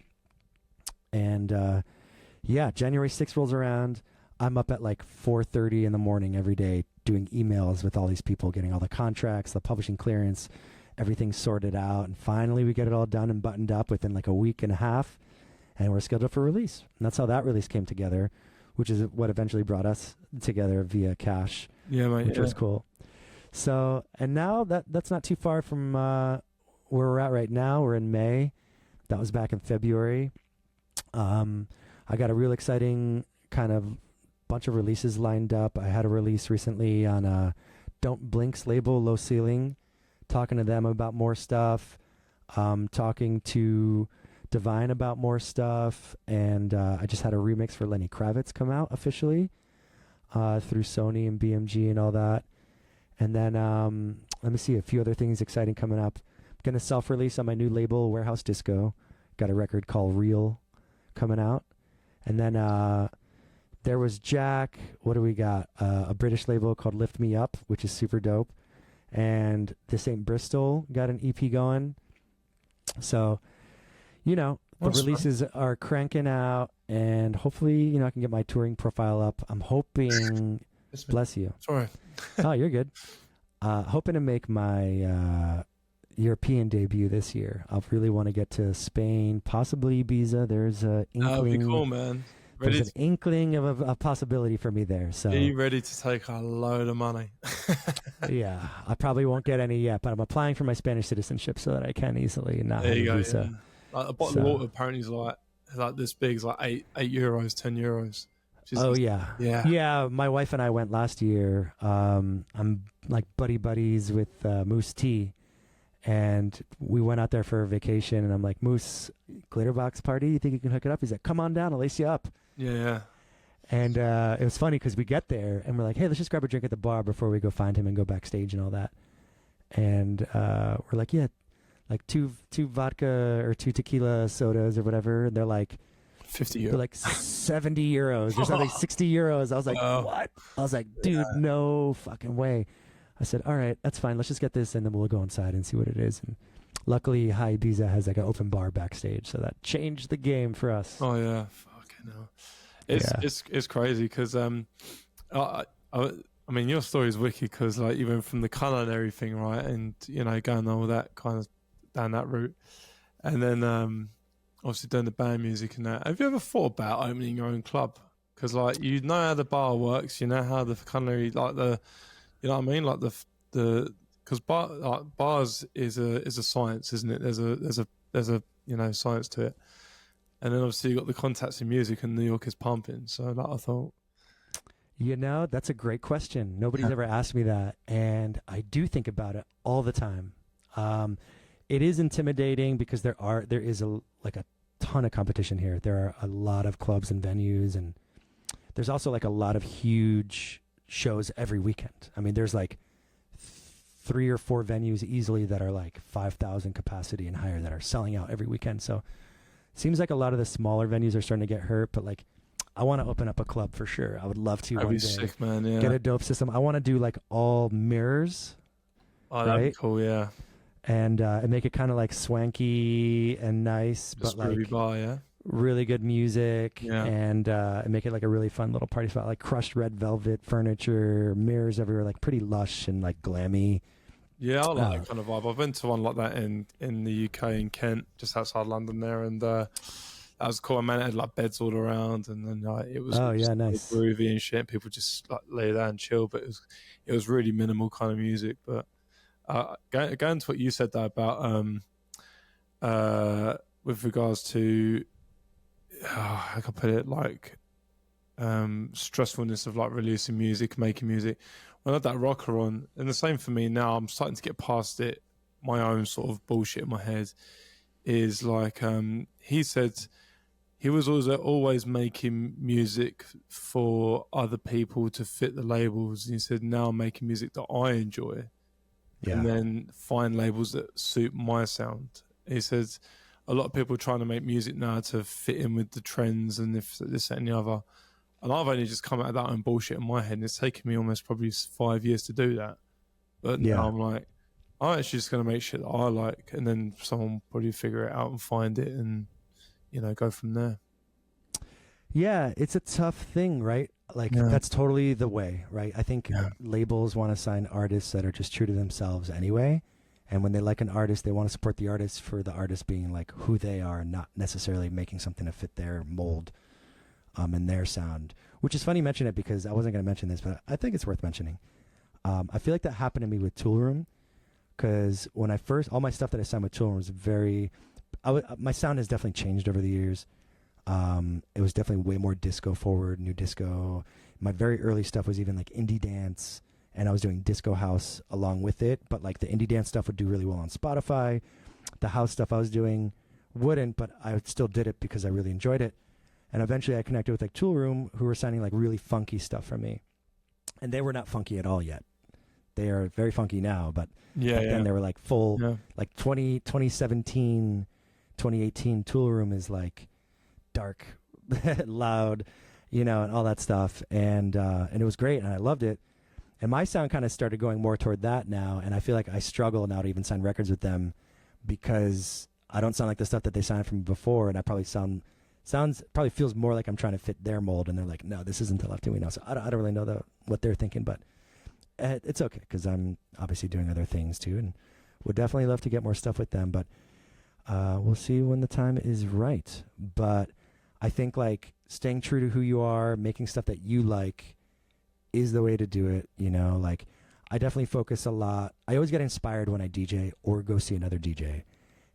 And January 6th rolls around. I'm up at 4:30 in the morning every day doing emails with all these people, getting all the contracts, the publishing clearance, everything sorted out. And finally we get it all done and buttoned up within a week and a half, and we're scheduled for release. And that's how that release came together, which is what eventually brought us together via Cash, which was cool. So, and now that's not too far from where we're at right now. We're in May. That was back in February. I got a real exciting kind of bunch of releases lined up. I had a release recently on Don't Blink's label, Low Ceiling, talking to them about more stuff, talking to DVINE about more stuff, and I just had a remix for Lenny Kravitz come out officially through Sony and BMG and all that. And then let me see, a few other things exciting coming up. I'm going to self-release on my new label, Warehouse Disco. Got a record called Real coming out. And then there was Jack. What do we got? A British label called Lift Me Up, which is super dope. And This Ain't Bristol got an EP going. So, the releases are cranking out, and hopefully, I can get my touring profile up. I'm hoping, bless you. Sorry. Oh, you're good. Hoping to make my European debut this year. I really want to get to Spain, possibly Ibiza. There's an inkling. That would be cool, man. There's an inkling of a possibility for me there. So, are you ready to take a load of money? Yeah, I probably won't get any yet, but I'm applying for my Spanish citizenship so that I can have a visa. Yeah. A bottle of water apparently is like this big, it's like €8, €10. Yeah. My wife and I went last year. I'm buddies with Moose T, and we went out there for a vacation. And I'm like, Moose, Glitterbox party? You think you can hook it up? He's like, come on down, I'll lace you up. Yeah. And it was funny because we get there and we're like, hey, let's just grab a drink at the bar before we go find him and go backstage and all that. And we're like, yeah, like two vodka or 2 tequila sodas or whatever. And they're like 50 euros. They're like 70 euros or something, 60 euros. I was like, what? I was like, dude, no fucking way. I said, all right, that's fine. Let's just get this and then we'll go inside and see what it is. And luckily, High Ibiza has like an open bar backstage. So that changed the game for us. Oh, yeah. Fucking hell. It's crazy because I mean, your story is wicked because like you went from the culinary thing, right, and you know going all that kind of down that route, and then obviously doing the band music and that. Have you ever thought about opening your own club? Because like you know how the bar works, you know how the culinary, like the, you know what I mean, like the because bars is a science, isn't it? There's a you know science to it, and then obviously you got the contacts in music, and New York is pumping. So like I thought. You know, that's a great question. Nobody's ever asked me that, and I do think about it all the time. It is intimidating because there is a ton of competition here. There are a lot of clubs and venues, and there's also like a lot of huge shows every weekend. I mean, there's like 3 or 4 venues easily that are like 5,000 capacity and higher that are selling out every weekend. So it seems like a lot of the smaller venues are starting to get hurt, but like I want to open up a club for sure. I would love to one day. Sick, man, yeah. Get a dope system. I want to do like all mirrors. Oh, that'd be cool, yeah. And make it kind of like swanky and nice, just but like bar, yeah. really good music, yeah. And make it like a really fun little party spot, like crushed red velvet furniture, mirrors everywhere, like pretty lush and like glammy. Yeah, I like that kind of vibe. I've been to one like that in the UK in Kent, just outside London there, and that was cool. Man, it had like beds all around, and then like it was nice, groovy and shit. People just like lay there and chill, but it was really minimal kind of music. But going to what you said there about with regards to how can I put it, like stressfulness of like releasing music, making music. When I had that rocker on, and the same for me now. I'm starting to get past it. My own sort of bullshit in my head is like he said. He was always making music for other people to fit the labels. And he said, now I'm making music that I enjoy. Yeah. And then find labels that suit my sound. He says, a lot of people are trying to make music now to fit in with the trends and this, that, and the other. And I've only just come out of that own bullshit in my head. And it's taken me almost probably 5 years to do that. But now I'm like, I'm actually just going to make shit that I like. And then someone will probably figure it out and find it and, you know, go from there. Yeah, it's a tough thing, right? Like that's totally the way, right? I think labels want to sign artists that are just true to themselves anyway. And when they like an artist, they want to support the artist for the artist being like who they are, not necessarily making something to fit their mold and their sound. Which is funny you mention it because I wasn't going to mention this, but I think it's worth mentioning. I feel like that happened to me with Toolroom because when I first, all my stuff that I signed with Toolroom was very, my sound has definitely changed over the years. It was definitely way more disco forward, new disco. My very early stuff was even like indie dance, and I was doing disco house along with it. But like the indie dance stuff would do really well on Spotify. The house stuff I was doing wouldn't, but I still did it because I really enjoyed it. And eventually I connected with like Toolroom, who were signing like really funky stuff from me. And they were not funky at all yet. They are very funky now, but back then they were like full, like 2017, 2018 Toolroom is like dark, loud, you know, and all that stuff. And it was great, and I loved it. And my sound kind of started going more toward that now, and I feel like I struggle now to even sign records with them because I don't sound like the stuff that they signed from before, and I probably probably feels more like I'm trying to fit their mold, and they're like, no, this isn't the Lefty we know. So I don't really know what they're thinking, but it's okay because I'm obviously doing other things too, and would definitely love to get more stuff with them, but we'll see when the time is right. But I think like staying true to who you are, making stuff that you like is the way to do it. You know, like I definitely focus a lot. I always get inspired when I DJ or go see another DJ,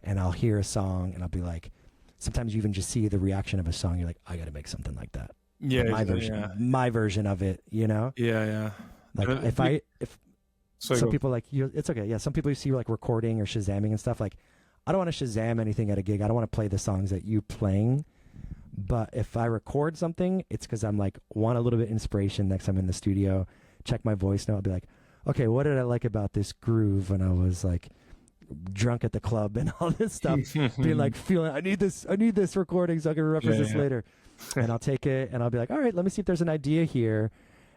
and I'll hear a song and I'll be like, sometimes you even just see the reaction of a song. You're like, I got to make something like that. Yeah. My version of it, you know? Yeah. Like some people like you, it's okay. Yeah. Some people you see like recording or Shazamming and stuff. Like, I don't want to Shazam anything at a gig. I don't want to play the songs that you playing, But if I record something, it's because I'm like, want a little bit of inspiration next time in the studio, check my voice note, I'll be like, okay, what did I like about this groove when I was like drunk at the club and all this stuff? Being like, feeling, I need this recording so I can reference this later. And I'll take it and I'll be like, all right, let me see if there's an idea here,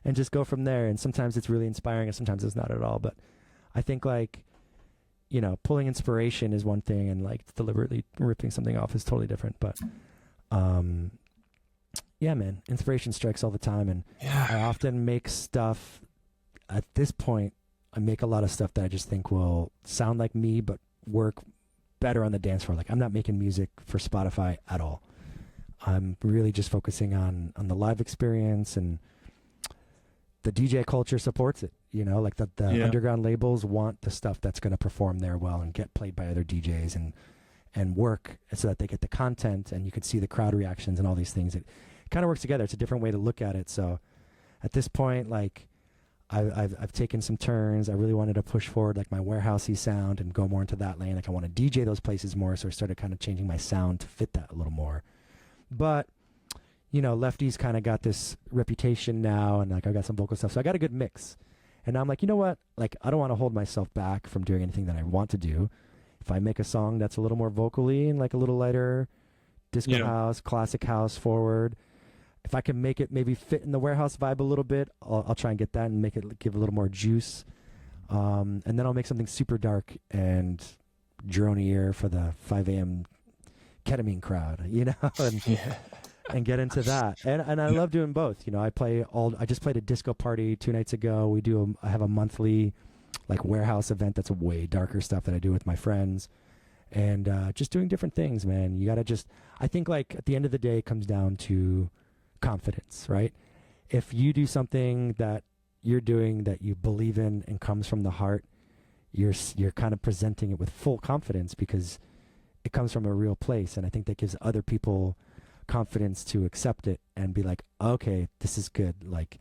and just go from there. And sometimes it's really inspiring and sometimes it's not at all. But I think like, you know, pulling inspiration is one thing and like deliberately ripping something off is totally different. But yeah, man, inspiration strikes all the time. And I often make stuff at this point. I make a lot of stuff that I just think will sound like me, but work better on the dance floor. Like I'm not making music for Spotify at all. I'm really just focusing on the live experience, and the DJ culture supports it. You know, like the underground labels want the stuff that's going to perform there well and get played by other DJs and work so that they get the content and you can see the crowd reactions and all these things. It kind of works together. It's a different way to look at it. So at this point, like I've taken some turns. I really wanted to push forward like my warehousey sound and go more into that lane. Like I want to DJ those places more. So I started kind of changing my sound to fit that a little more. But, you know, Lefty's kind of got this reputation now, and like I got some vocal stuff. So I got a good mix. And now I'm like, you know what? Like I don't want to hold myself back from doing anything that I want to do. If I make a song that's a little more vocally and like a little lighter disco house, classic house forward, if I can make it maybe fit in the warehouse vibe a little bit, I'll try and get that and make it give a little more juice. And then I'll make something super dark and dronier for the 5 a.m. ketamine crowd, you know, and get into that. And I love doing both. You know, I just played a disco party 2 nights ago. I have a monthly like warehouse event that's a way darker stuff that I do with my friends, and just doing different things, man. You got to I think like at the end of the day, it comes down to confidence, right? If you do something that you're doing that you believe in and comes from the heart, you're kind of presenting it with full confidence because it comes from a real place. And I think that gives other people confidence to accept it and be like, okay, this is good. Like,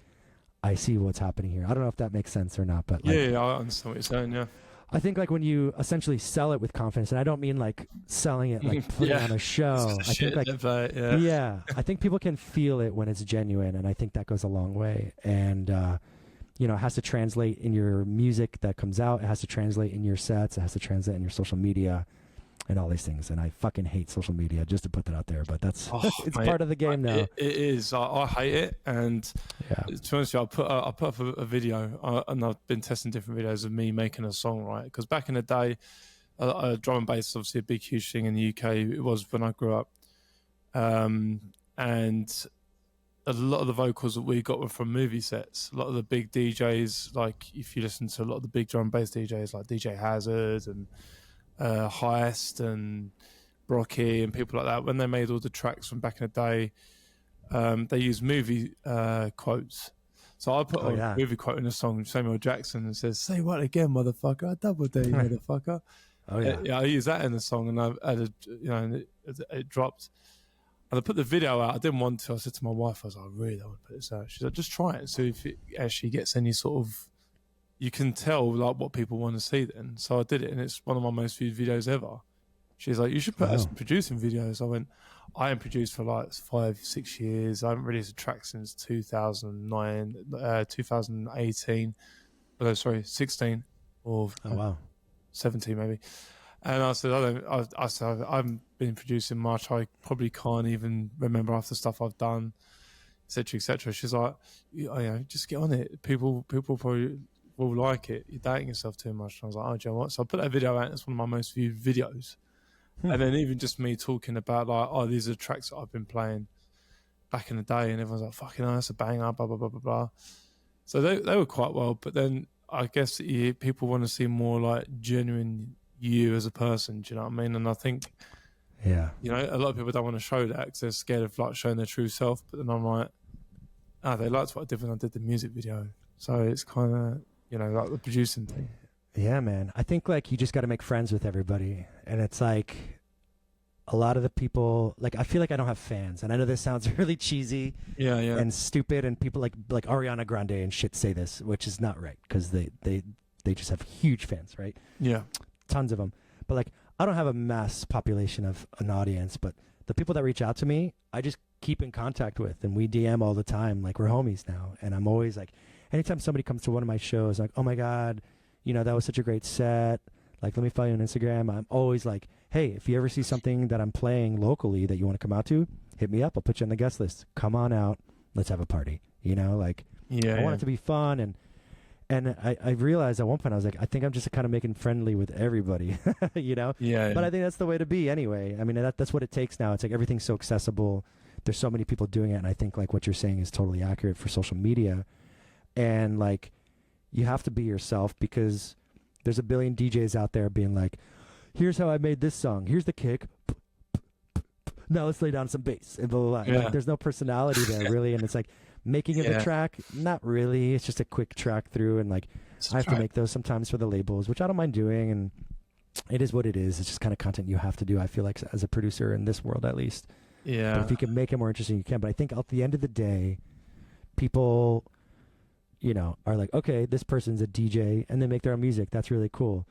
I see what's happening here. I don't know if that makes sense or not, but like, yeah, I understand what you're saying. Yeah. I think like when you essentially sell it with confidence, and I don't mean like selling it, like putting on a show. I think like, I think people can feel it when it's genuine. And I think that goes a long way. And, you know, it has to translate in your music that comes out. It has to translate in your sets. It has to translate in your social media and all these things. And I fucking hate social media, just to put that out there, but that's it's part of the game now. It is. I hate it. And to be honest with you, I put up a video, and I've been testing different videos of me making a song, right? Because back in the day, drum and bass is obviously a big, huge thing in the UK. It was when I grew up. And a lot of the vocals that we got were from movie sets. A lot of the big DJs, like if you listen to a lot of the big drum and bass DJs like DJ Hazard and Heist and Brocky and people like that, when they made all the tracks from back in the day, they used movie quotes. So I put a movie quote in a song, Samuel Jackson, and says, "Say what again, motherfucker? I double dare you, motherfucker." I used that in the song, and I added, you know, and it dropped. And I put the video out. I didn't want to. I said to my wife, I was like, I really don't want to put this out. She's like, just try it and see if it actually gets any sort of, you can tell like what people want to see then. So I did it, and it's one of my most viewed videos ever. She's like, you should put us producing videos. I went, I ain't produced for like 5-6 years. I haven't released a track since 2018. Oh, sorry, 16 or 17 maybe. And I said, I haven't been producing much. I probably can't even remember half the stuff I've done, etc., etc. She's like, you know, just get on it. People probably will like it. You're dating yourself too much. And I was like, oh, do you know what? So I put that video out. It's one of my most viewed videos. And then even just me talking about like, oh, these are the tracks that I've been playing back in the day, and everyone's like, fucking hell, that's a banger, blah blah blah blah blah. So they were quite well. But then I guess people want to see more like genuine you as a person. Do you know what I mean? And I think, you know, a lot of people don't want to show that because they're scared of like showing their true self. But then I'm like, they liked what I did when I did the music video. So it's kind of, you know, like the producing thing. Yeah, man. I think like you just got to make friends with everybody. And it's like a lot of the people, like I feel like I don't have fans. And I know this sounds really cheesy and stupid. And people like Ariana Grande and shit say this, which is not right because they just have huge fans, right? Yeah. Tons of them. But like I don't have a mass population of an audience, but the people that reach out to me, I just keep in contact with, and we DM all the time. Like, we're homies now. And I'm always like, anytime somebody comes to one of my shows, like, oh my God, that was such a great set. Like, let me follow you on Instagram. I'm always like, hey, if you ever see something that I'm playing locally that you want to come out to, hit me up. I'll put you on the guest list. Come on out. Let's have a party. I want it to be fun. And I realized at one point, I was like, I think I'm just kind of making friendly with everybody, But I think that's the way to be anyway. I mean, that's what it takes now. It's like everything's so accessible. There's so many people doing it. And I think like what you're saying is totally accurate for social media. And like, you have to be yourself, because there's a billion DJs out there being like, here's how I made this song. Here's the kick. Now let's lay down some bass and blah, blah, blah. Yeah. Like, there's no personality there really. And it's like, making of a track, not really. It's just a quick track through, and like I have to make those sometimes for the labels, which I don't mind doing, and it is what it is. It's just kind of content you have to do, I feel like, as a producer in this world at least. Yeah. But if you can make it more interesting, you can. But I think at the end of the day, people, are like, okay, this person's a DJ and they make their own music. That's really cool.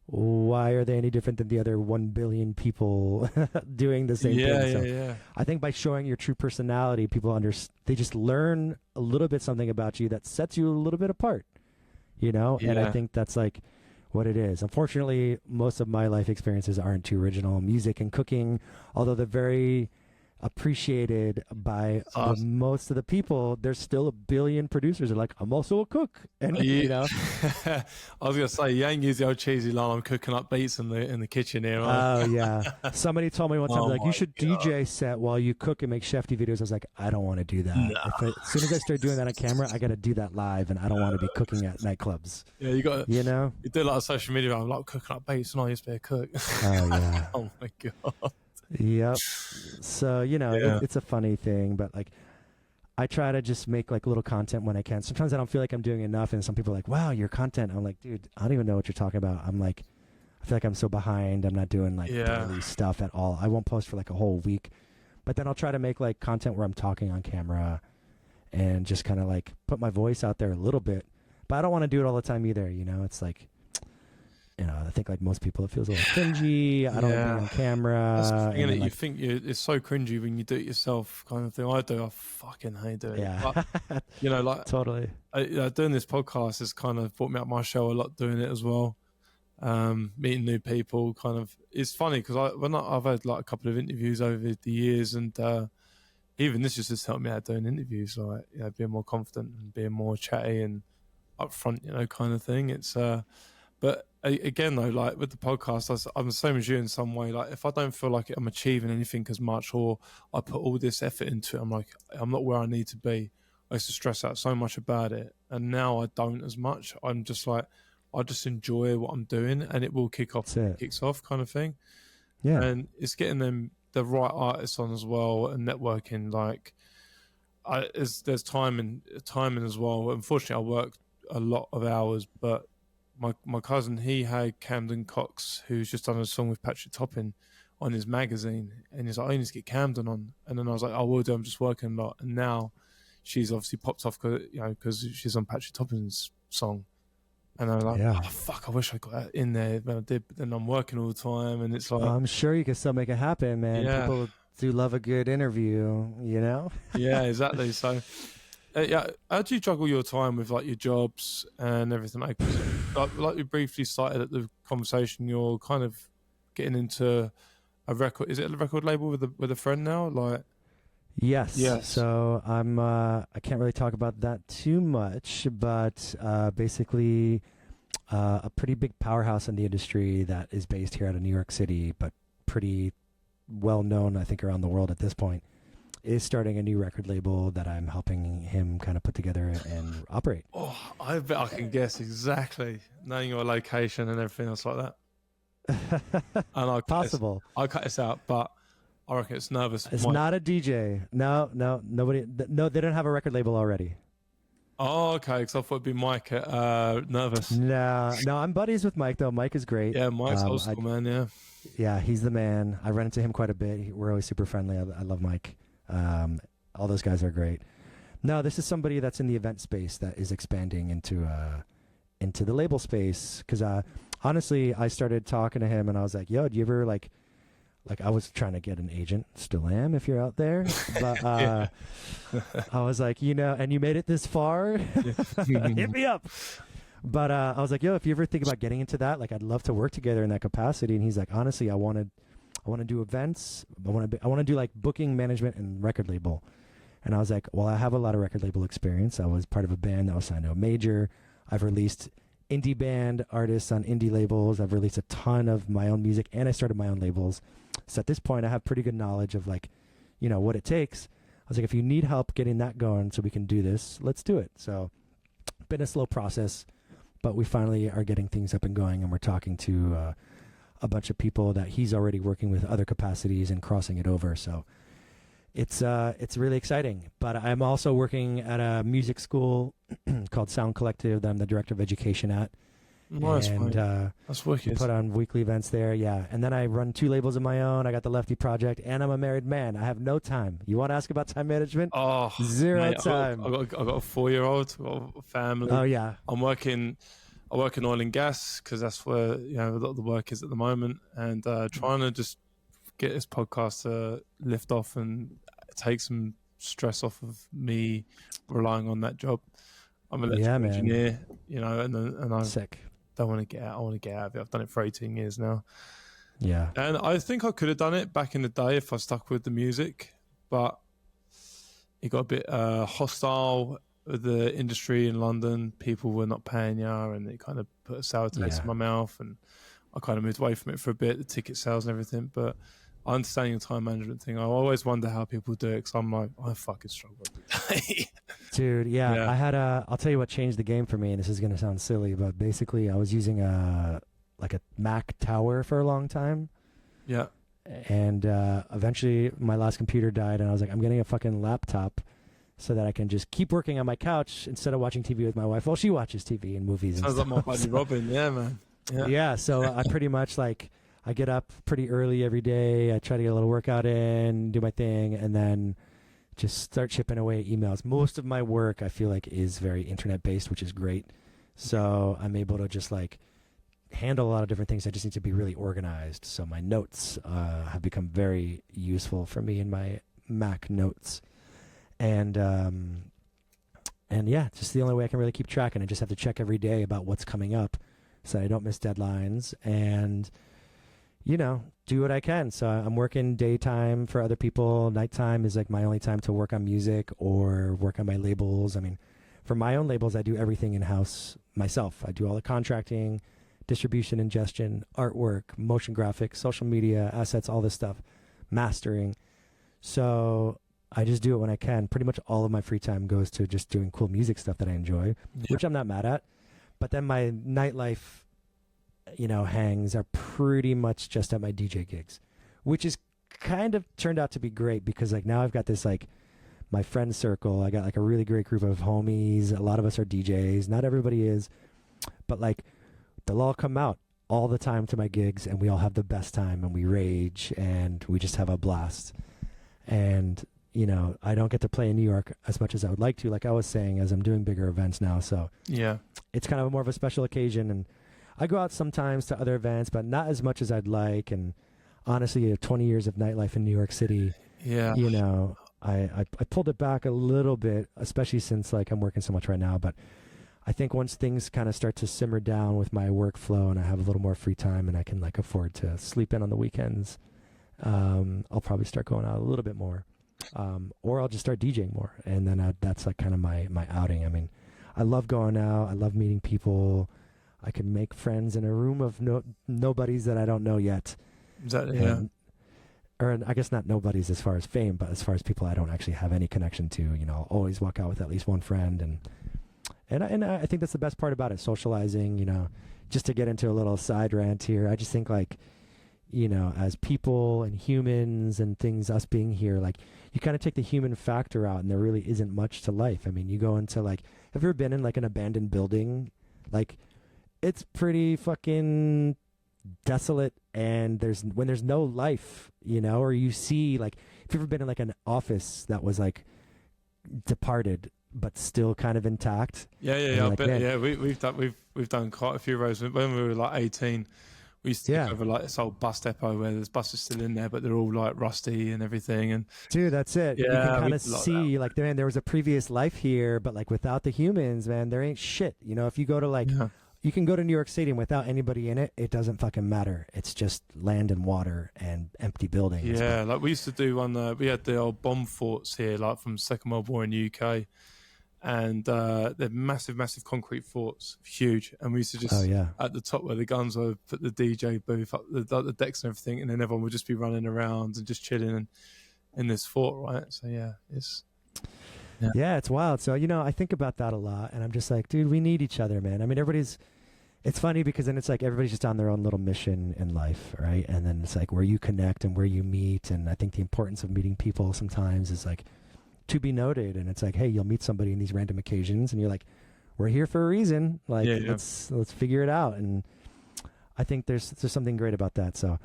Why are they any different than the other 1 billion people doing the same thing? So I think by showing your true personality, people they just learn a little bit something about you that sets you a little bit apart, And I think that's like what it is. Unfortunately, most of my life experiences aren't too original. Music and cooking, although they're very appreciated by most of the people, there's still a billion producers that are like, I'm also a cook, and I was gonna say, you ain't use the old cheesy line, I'm cooking up beats in the kitchen here. Oh yeah. Somebody told me one time, like, you should DJ set while you cook and make chefy videos. I was like, I don't want to do that. As soon as I start doing that on camera, I got to do that live, and I don't want to be cooking at nightclubs. Yeah, you got you do like a social media. I'm like cooking up beats, and I used to be a cook. Oh yeah. Oh my God. Yep. So, it's a funny thing, but like, I try to just make like little content when I can. Sometimes I don't feel like I'm doing enough, and some people are like, wow, your content. I'm like, dude, I don't even know what you're talking about. I'm like, I feel like I'm so behind. I'm not doing like daily stuff at all. I won't post for like a whole week, but then I'll try to make like content where I'm talking on camera and just kind of like put my voice out there a little bit, but I don't want to do it all the time either. It's like, I think like most people, it feels a little cringy. I don't want to be on camera. That's the thing, like, you think it's so cringy when you do it yourself, kind of thing. I fucking hate doing it. But, like totally. Doing this podcast has kind of brought me up my show a lot, doing it as well. Meeting new people, kind of. It's funny because I've had like a couple of interviews over the years, and even this just has helped me out doing interviews, like being more confident and being more chatty and upfront, kind of thing. It's but again though, like with the podcast, I'm the same as you in some way. Like if I don't feel like I'm achieving anything as much, or I put all this effort into it, I'm like, I'm not where I need to be. I used to stress out so much about it, and now I don't as much. I'm just like, I just enjoy what I'm doing, and it will kick off. It kicks off, kind of thing. Yeah, and it's getting them the right artists on as well, and networking. Like, there's timing as well. Unfortunately, I work a lot of hours, but my cousin, he had Camden Cox, who's just done a song with Patrick Topping on his magazine, and he's like, I need to get Camden on, and then I was like, I will do. I'm just working a lot, and now she's obviously popped off, because she's on Patrick Topping's song. And I'm like, oh, fuck, I wish I got that in there. But I did, but then I'm working all the time, and it's like... I'm sure you can still make it happen, man. Yeah. People do love a good interview, Yeah, exactly. So, how do you juggle your time with, like, your jobs and everything? Like we briefly started at the conversation, you're kind of getting into a record... Is it a record label with a friend now? Like... Yes. So I can't really talk about that too much, but basically a pretty big powerhouse in the industry that is based here out of New York City, but pretty well known, I think, around the world at this point, is starting a new record label that I'm helping him kind of put together and operate. Oh, I bet I can guess exactly, knowing your location and everything else like that. And Possible. I'll cut this out, but I reckon it's Nervous. It's not a DJ. No, nobody. No, they don't have a record label already. Oh, okay. Because I thought it'd be Mike at Nervous. No, I'm buddies with Mike though. Mike is great. Yeah, Mike's old school, man. Yeah. Yeah, he's the man. I run into him quite a bit. We're always super friendly. I love Mike. All those guys are great. No, this is somebody that's in the event space that is expanding into the label space. Because honestly, I started talking to him and I was like, "Yo, do you ever like?" Like, I was trying to get an agent, still am if you're out there. But I was like, and you made it this far, hit me up. But I was like, yo, if you ever think about getting into that, like, I'd love to work together in that capacity. And he's like, honestly, I want to do events. I want to do like booking, management, and record label. And I was like, well, I have a lot of record label experience. I was part of a band that was signed to a major. I've released indie band artists on indie labels. I've released a ton of my own music, and I started my own labels. So at this point, I have pretty good knowledge of like, what it takes. I was like, if you need help getting that going so we can do this, let's do it. So been a slow process, but we finally are getting things up and going, and we're talking to a bunch of people that he's already working with other capacities and crossing it over. So it's really exciting. But I'm also working at a music school called Sound Collective that I'm the director of education at. Nice, and that's wicked. put on weekly events there, yeah. And then I run 2 labels of my own. I got the LEFTI project, and I'm a married man. I have no time. You want to ask about time management? Oh, zero time. I got a 4-year-old, I've got a family. Oh yeah. I work in oil and gas because that's where a lot of the work is at the moment, and trying to just get this podcast to lift off and take some stress off of me relying on that job. I'm an electrical engineer, and I'm sick. Don't want to get out. I want to get out of it. I've done it for 18 years now. Yeah. And I think I could have done it back in the day if I stuck with the music, but it got a bit hostile with the industry in London. People were not paying you, and it kind of put a sour taste in my mouth, and I kind of moved away from it for a bit, the ticket sales and everything. But understanding the time management thing, I always wonder how people do it, because I'm like, I fucking struggle every day. Dude, yeah. I had I'll tell you what changed the game for me, and this is going to sound silly, but basically I was using a Mac Tower for a long time. Yeah. And eventually my last computer died, and I was like, I'm getting a fucking laptop so that I can just keep working on my couch instead of watching TV with my wife while she watches TV and movies. Sounds like my buddy Robin, yeah, man. Yeah, so I pretty much I get up pretty early every day. I try to get a little workout in, do my thing, and then just start chipping away at emails. Most of my work, I feel like, is very internet-based, which is great. So I'm able to just handle a lot of different things. I just need to be really organized. So my notes have become very useful for me in my Mac notes. And yeah, just the only way I can really keep track. And I just have to check every day about what's coming up so I don't miss deadlines. And do what I can. So I'm working daytime for other people. Nighttime is my only time to work on music or work on my labels. I mean, for my own labels, I do everything in-house myself. I do all the contracting, distribution, ingestion, artwork, motion graphics, social media, assets, all this stuff, mastering. So I just do it when I can. Pretty much all of my free time goes to just doing cool music stuff that I enjoy, which I'm not mad at. But then my nightlife hangs are pretty much just at my DJ gigs, which is kind of turned out to be great because now I've got this my friend circle. I got a really great group of homies. A lot of us are DJs. Not everybody is, but they'll all come out all the time to my gigs, and we all have the best time, and we rage, and we just have a blast. And I don't get to play in New York as much as I would like to, like I was saying, as I'm doing bigger events now. So yeah, it's kind of more of a special occasion, and I go out sometimes to other events, but not as much as I'd like. And honestly, 20 years of nightlife in New York City, I pulled it back a little bit, especially since I'm working so much right now. But I think once things kind of start to simmer down with my workflow and I have a little more free time and I can afford to sleep in on the weekends, I'll probably start going out a little bit more, or I'll just start DJing more. And then that's kind of my outing. I mean, I love going out. I love meeting people. I can make friends in a room of nobodies that I don't know yet. Exactly, or I guess not nobodies as far as fame, but as far as people I don't actually have any connection to. I'll always walk out with at least one friend, and I think that's the best part about it, socializing. Just to get into a little side rant here, I just think as people and humans and things, us being here, you kind of take the human factor out, and there really isn't much to life. I mean, you go into have you ever been in an abandoned building? It's pretty fucking desolate, and when there's no life, or you see if you've ever been in an office that was departed but still kind of intact. Yeah. I bet. Yeah, we've done quite a few rows when we were 18. We used to take over like this old bus depot where there's buses still in there, but they're all like rusty and everything. And dude, that's it. Yeah, you can kind of see like, man, there was a previous life here, but like without the humans, man, there ain't shit. You know, if you go to like, you can go to New York City and without anybody in it, it doesn't fucking matter. It's just land and water and empty buildings. Yeah, like we used to do we had the old bomb forts here, like from Second World War in the UK. And they're massive concrete forts, huge, and we used to just at the top where the guns were, put the DJ booth up, the decks and everything, and then everyone would just be running around and just chilling in this fort, right? So it's it's wild. So I think about that a lot, and I'm just like, dude, we need each other, man. I mean, it's funny because then it's like everybody's just on their own little mission in life, right? And then it's like where you connect and where you meet, and I think the importance of meeting people sometimes is like to be noted. And it's like, hey, you'll meet somebody in these random occasions and you're like, we're here for a reason, like let's figure it out. And I think there's something great about that. So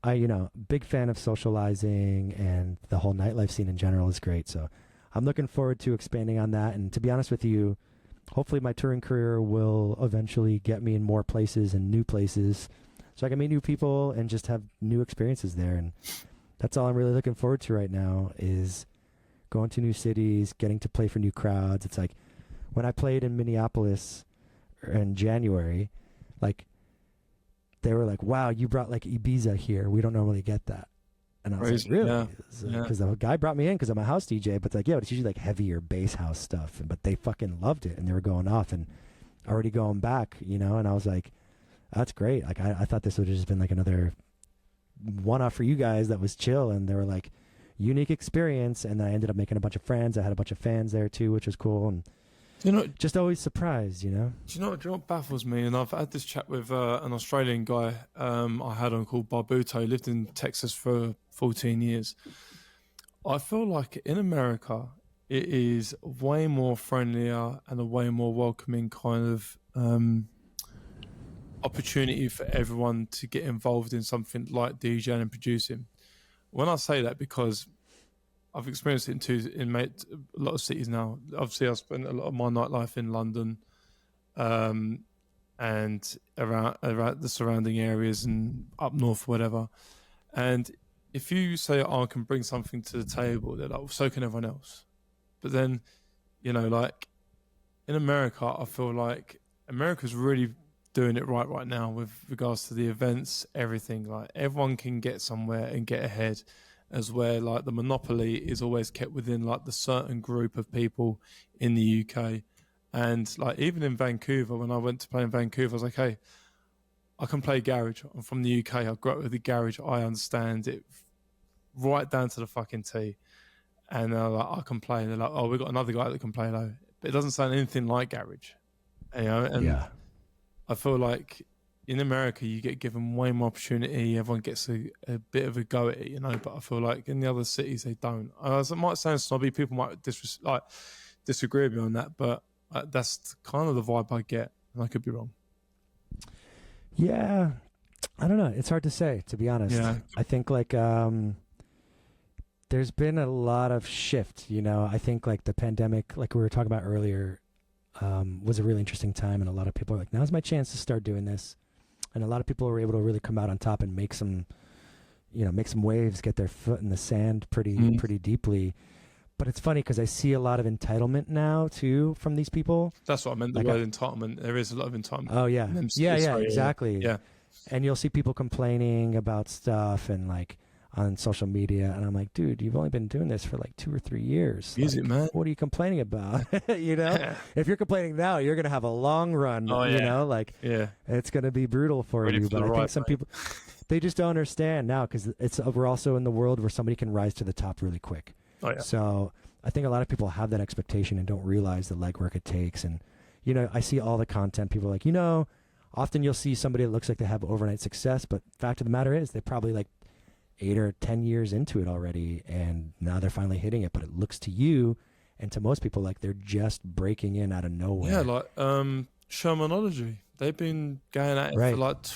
I big fan of socializing, and the whole nightlife scene in general is great. So I'm looking forward to expanding on that. And to be honest with you, hopefully my touring career will eventually get me in more places and new places so I can meet new people and just have new experiences there. And that's all I'm really looking forward to right now, is going to new cities, getting to play for new crowds. It's like when I played in Minneapolis in January, like they were like, wow, you brought like Ibiza here. We don't normally get that. And I was like, really? Because the guy brought me in because I'm a house DJ, but like, but it's usually like heavier bass house stuff. But they fucking loved it, and they were going off and already going back, and I was like, that's great. Like I thought this would have just been like another one-off for you guys that was chill, and they were like, unique experience. And then I ended up making a bunch of friends. I had a bunch of fans there too, which was cool. And just always surprised, Do you know what baffles me? And I've had this chat with an Australian guy I had on called Barbuto. He lived in Texas for 14 years. I feel like in America, it is way more friendlier and a way more welcoming kind of opportunity for everyone to get involved in something like DJing and producing. When I say that, because I've experienced it in a lot of cities now. Obviously, I spent a lot of my nightlife in London, and around the surrounding areas and up north, whatever. And if you say, I can bring something to the table, they're like, well, so can everyone else. But then, like in America, I feel like America's really doing it right now with regards to the events, everything. Like everyone can get somewhere and get ahead, as where like the monopoly is always kept within like the certain group of people in the UK. And like even in Vancouver, when I went to play in Vancouver, I was like, hey, I can play garage. I'm from the UK. I grew up with the garage. I understand it right down to the fucking T. And they're like, I can play. And they're like, oh, we've got another guy that can play though. But it doesn't sound anything like garage. And I feel like in America, you get given way more opportunity. Everyone gets a bit of a go at it, but I feel like in the other cities, they don't. It might sound snobby. People might disagree with me on that, but that's kind of the vibe I get, and I could be wrong. Yeah. I don't know. It's hard to say, to be honest. Yeah. I think like there's been a lot of shift, I think like the pandemic, like we were talking about earlier, was a really interesting time, and a lot of people are like, now's my chance to start doing this. And a lot of people were able to really come out on top and make some waves, get their foot in the sand pretty deeply. But it's funny because I see a lot of entitlement now too from these people. That's what I meant. The word entitlement. There is a lot of entitlement. Oh yeah, exactly. Yeah. And you'll see people complaining about stuff and like on social media, and I'm like, dude, you've only been doing this for like 2 or 3 years. Is it, man? What are you complaining about? If you're complaining now, you're gonna have a long run. It's gonna be brutal for you. But I think some people, they just don't understand now because we're also in the world where somebody can rise to the top really quick. Oh yeah. So I think a lot of people have that expectation and don't realize the legwork it takes. And I see all the content. People are like, often you'll see somebody that looks like they have overnight success, but fact of the matter is they probably like 8 or 10 years into it already, and now they're finally hitting it. But it looks to you and to most people like they're just breaking in out of nowhere. Yeah, like Shermanology. They've been going at it for like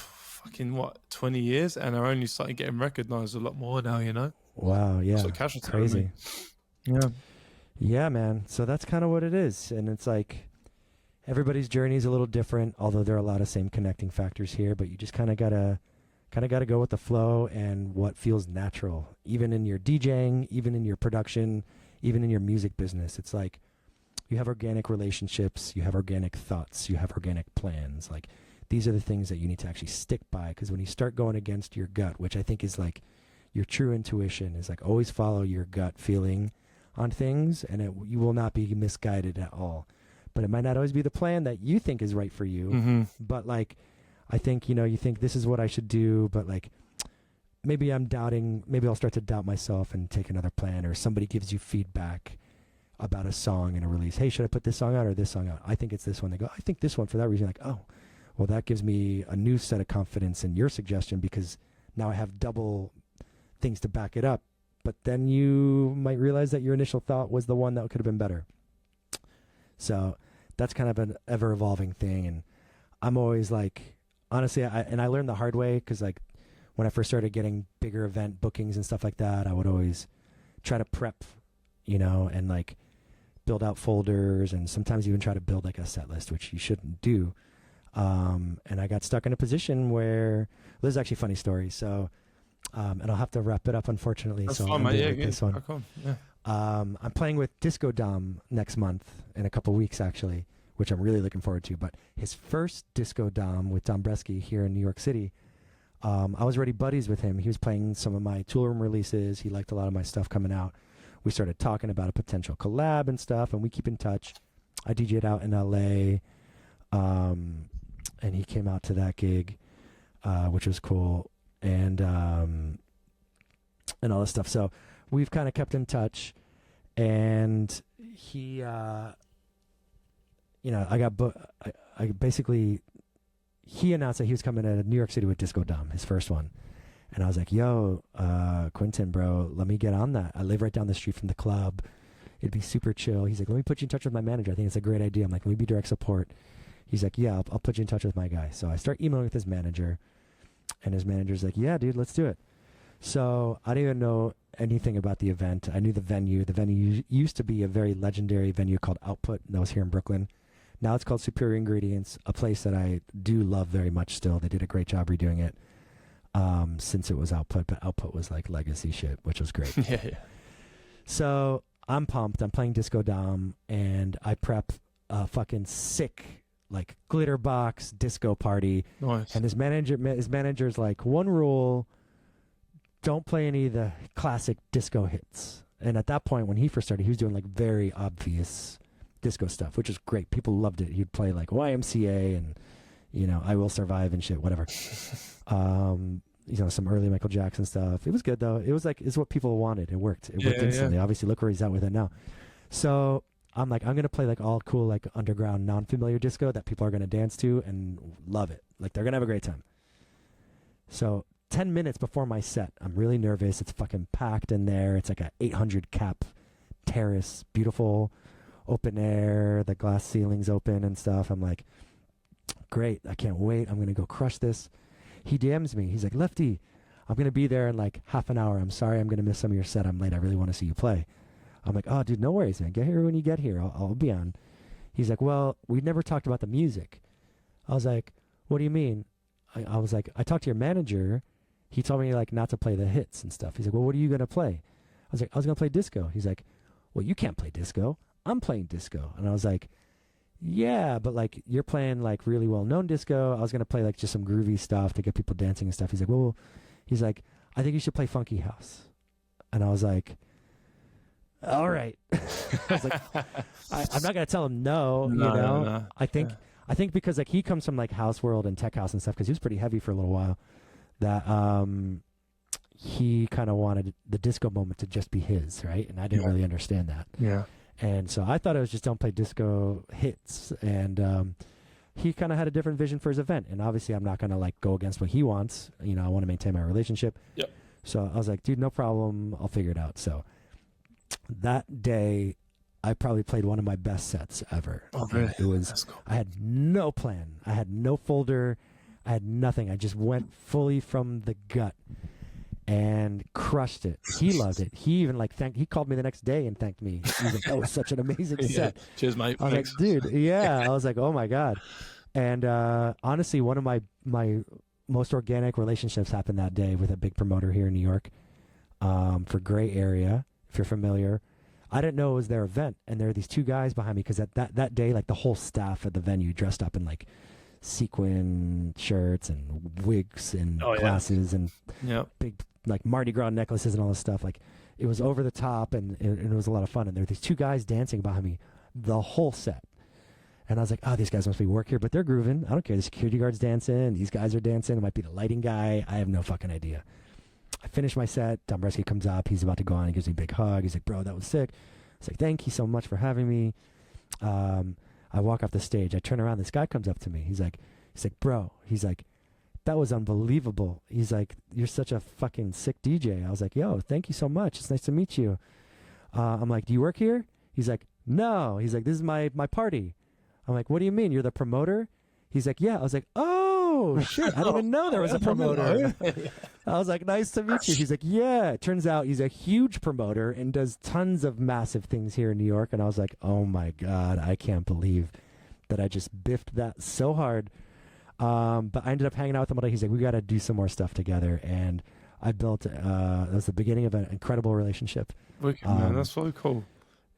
20 years, and are only starting getting recognized a lot more now. Wow, yeah, crazy. Yeah, man. So that's kind of what it is, and it's like everybody's journey is a little different, although there are a lot of same connecting factors here. But you just kind of gotta kind of got to go with the flow and what feels natural, even in your DJing, even in your production, even in your music business. It's like you have organic relationships, you have organic thoughts, you have organic plans. Like these are the things that you need to actually stick by, because when you start going against your gut, which I think is like your true intuition, is like always follow your gut feeling on things, and you will not be misguided at all. But it might not always be the plan that you think is right for you. But like, I think, you think this is what I should do, but like maybe I'm doubting, maybe I'll start to doubt myself and take another plan, or somebody gives you feedback about a song in a release. Hey, should I put this song out or this song out? I think it's this one. They go, I think this one for that reason. Like, oh, well, that gives me a new set of confidence in your suggestion, because now I have double things to back it up. But then you might realize that your initial thought was the one that could have been better. So that's kind of an ever-evolving thing. And I'm always like, honestly, I learned the hard way, because like when I first started getting bigger event bookings and stuff like that, I would always try to prep, and like build out folders, and sometimes even try to build like a set list, which you shouldn't do. And I got stuck in a position where, this is actually a funny story. So, and I'll have to wrap it up, unfortunately. That's so fine, I'm mate. this one. Yeah. I'm playing with Disco Dom next month, in a couple weeks actually, which I'm really looking forward to. But his first Disco Dom with Dom Bresky here in New York City, I was already buddies with him. He was playing some of my Toolroom releases. He liked a lot of my stuff coming out. We started talking about a potential collab and stuff, and we keep in touch. I DJ'd out in LA, and he came out to that gig, which was cool, and all this stuff. So we've kind of kept in touch, and he, I basically, he announced that he was coming to New York City with Disco Dom, his first one. And I was like, yo, Quentin, bro, let me get on that. I live right down the street from the club. It'd be super chill. He's like, let me put you in touch with my manager. I think it's a great idea. I'm like, let me be direct support. He's like, yeah, I'll put you in touch with my guy. So I start emailing with his manager, and his manager's like, yeah, dude, let's do it. So I didn't even know anything about the event. I knew the venue. The venue used to be a very legendary venue called Output that was here in Brooklyn. Now it's called Superior Ingredients, a place that I do love very much still. They did a great job redoing it since it was Output, but Output was like legacy shit, which was great. Yeah. So I'm pumped. I'm playing Disco Dom, and I prep a fucking sick, like, glitter box disco party. Nice. And his manager's like, one rule, don't play any of the classic disco hits. And at that point, when he first started, he was doing like very obvious disco stuff, which is great. People loved it. He'd play like YMCA and, I Will Survive and shit, whatever. Some early Michael Jackson stuff. It was good though. It was like, it's what people wanted. It worked. It worked instantly. Yeah. Obviously, look where he's at with it now. So I'm like, I'm going to play like all cool, like underground, non-familiar disco that people are going to dance to and love it. Like they're going to have a great time. So 10 minutes before my set, I'm really nervous. It's fucking packed in there. It's like a 800 cap terrace, beautiful open air, the glass ceiling's open and stuff. I'm like, great, I can't wait. I'm going to go crush this. He DMs me. He's like, Lefty, I'm going to be there in like half an hour. I'm sorry I'm going to miss some of your set. I'm late. I really want to see you play. I'm like, oh, dude, no worries, man. Get here when you get here. I'll be on. He's like, well, we never talked about the music. I was like, what do you mean? I was like, I talked to your manager. He told me like not to play the hits and stuff. He's like, well, what are you going to play? I was like, I was going to play disco. He's like, well, you can't play disco. I'm playing disco. And I was like, yeah, but like you're playing like really well-known disco. I was going to play like just some groovy stuff to get people dancing and stuff. He's like, well, he's like, I think you should play funky house. And I was like, all right. I was like, I'm not going to tell him no, No. I think because like he comes from like house world and tech house and stuff, because he was pretty heavy for a little while, that he kind of wanted the disco moment to just be his, right? And I didn't really understand that. Yeah. And so I thought it was just don't play disco hits. And he kind of had a different vision for his event. And obviously I'm not going to like go against what he wants. I want to maintain my relationship. Yep. So I was like, dude, no problem. I'll figure it out. So that day, I probably played one of my best sets ever. Oh, really? It was, That's cool. I had no plan. I had no folder. I had nothing. I just went fully from the gut and crushed it. He loved it. He even he called me the next day and thanked me. He was like, that was such an amazing set. Cheers, mate. I was like, dude, yeah. I was like, oh my God. And honestly, one of my most organic relationships happened that day with a big promoter here in New York, for Gray Area, if you're familiar. I didn't know it was their event, and there are these two guys behind me because that day, like the whole staff at the venue dressed up in like sequin shirts and wigs and glasses and big like Mardi Gras necklaces and all this stuff. Like it was over the top, and it was a lot of fun. And there were these two guys dancing behind me the whole set. And I was like, oh, these guys must be work here, but they're grooving. I don't care. The security guard's dancing. These guys are dancing. It might be the lighting guy. I have no fucking idea. I finish my set. Dombrowski comes up. He's about to go on. He gives me a big hug. He's like, bro, that was sick. I was like, thank you so much for having me. I walk off the stage. I turn around. This guy comes up to me. He's like, bro. He's like, that was unbelievable. He's like, you're such a fucking sick DJ. I was like, yo, thank you so much. It's nice to meet you. I'm like, do you work here? He's like, no. He's like, this is my party. I'm like, what do you mean? You're the promoter? He's like, yeah. I was like, oh, shit. I didn't even know there was a promoter. I was like, nice to meet you. He's like, yeah. It turns out he's a huge promoter and does tons of massive things here in New York. And I was like, oh, my God, I can't believe that I just biffed that so hard. But I ended up hanging out with him all day. He's like, we got to do some more stuff together. And I built, that was the beginning of an incredible relationship. Wicked, man. That's so cool.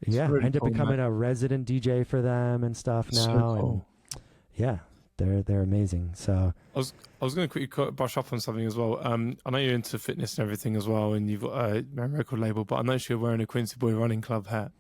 Yeah, I ended up becoming a resident DJ for them and stuff now. So cool. And yeah, they're amazing. So I was going to quickly brush up on something as well. I know you're into fitness and everything as well, and you've got a record label, but I noticed you're wearing a Quincy Boy Running Club hat.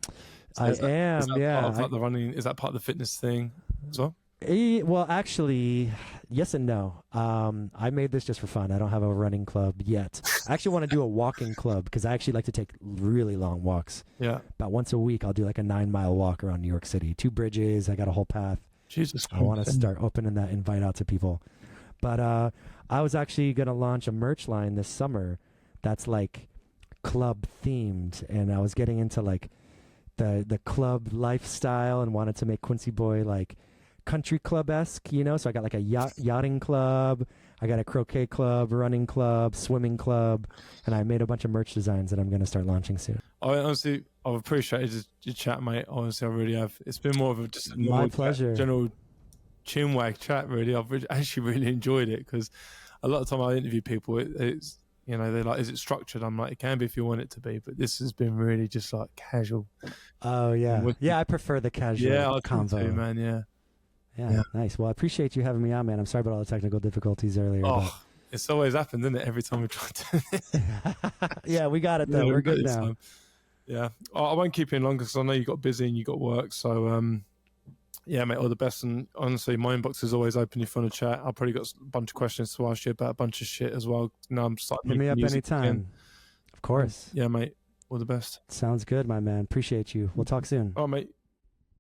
So I am. Yeah. Part of, like, the running, is that part of the fitness thing as well? Well, actually, yes and no. I made this just for fun. I don't have a running club yet. I actually want to do a walking club because I actually like to take really long walks. Yeah. About once a week, I'll do like a 9-mile walk around New York City. 2 bridges. I got a whole path. Jesus. I want to start opening that invite out to people. But I was actually going to launch a merch line this summer that's like club themed. And I was getting into like the club lifestyle and wanted to make Quincy Boy like country club-esque, you know, so I got like a yachting club, I got a croquet club, running club, swimming club, and I made a bunch of merch designs that I'm going to start launching soon. Honestly, I've appreciated your chat, mate. Honestly, I really have. It's been more of a just my pleasure. General chinwag chat, really. I've actually really enjoyed it because a lot of time I interview people, it's, you know, they're like, is it structured? I'm like, it can be if you want it to be, but this has been really just like casual. Oh, yeah. Yeah, I prefer the casual convo. Too, man, yeah. Yeah, nice. Well, I appreciate you having me on, man. I'm sorry about all the technical difficulties earlier. Oh, it's always happened, isn't it? Every time we try to. Yeah, we got it, though. We're good now. Yeah. I won't keep you in longer because I know you got busy and you got work. So, yeah, mate, all the best. And honestly, my inbox is always open if you want to chat. I've probably got a bunch of questions to ask you about a bunch of shit as well. Now I'm starting. Hit me up anytime. Again. Of course. Yeah, mate. All the best. Sounds good, my man. Appreciate you. We'll talk soon. All right, mate.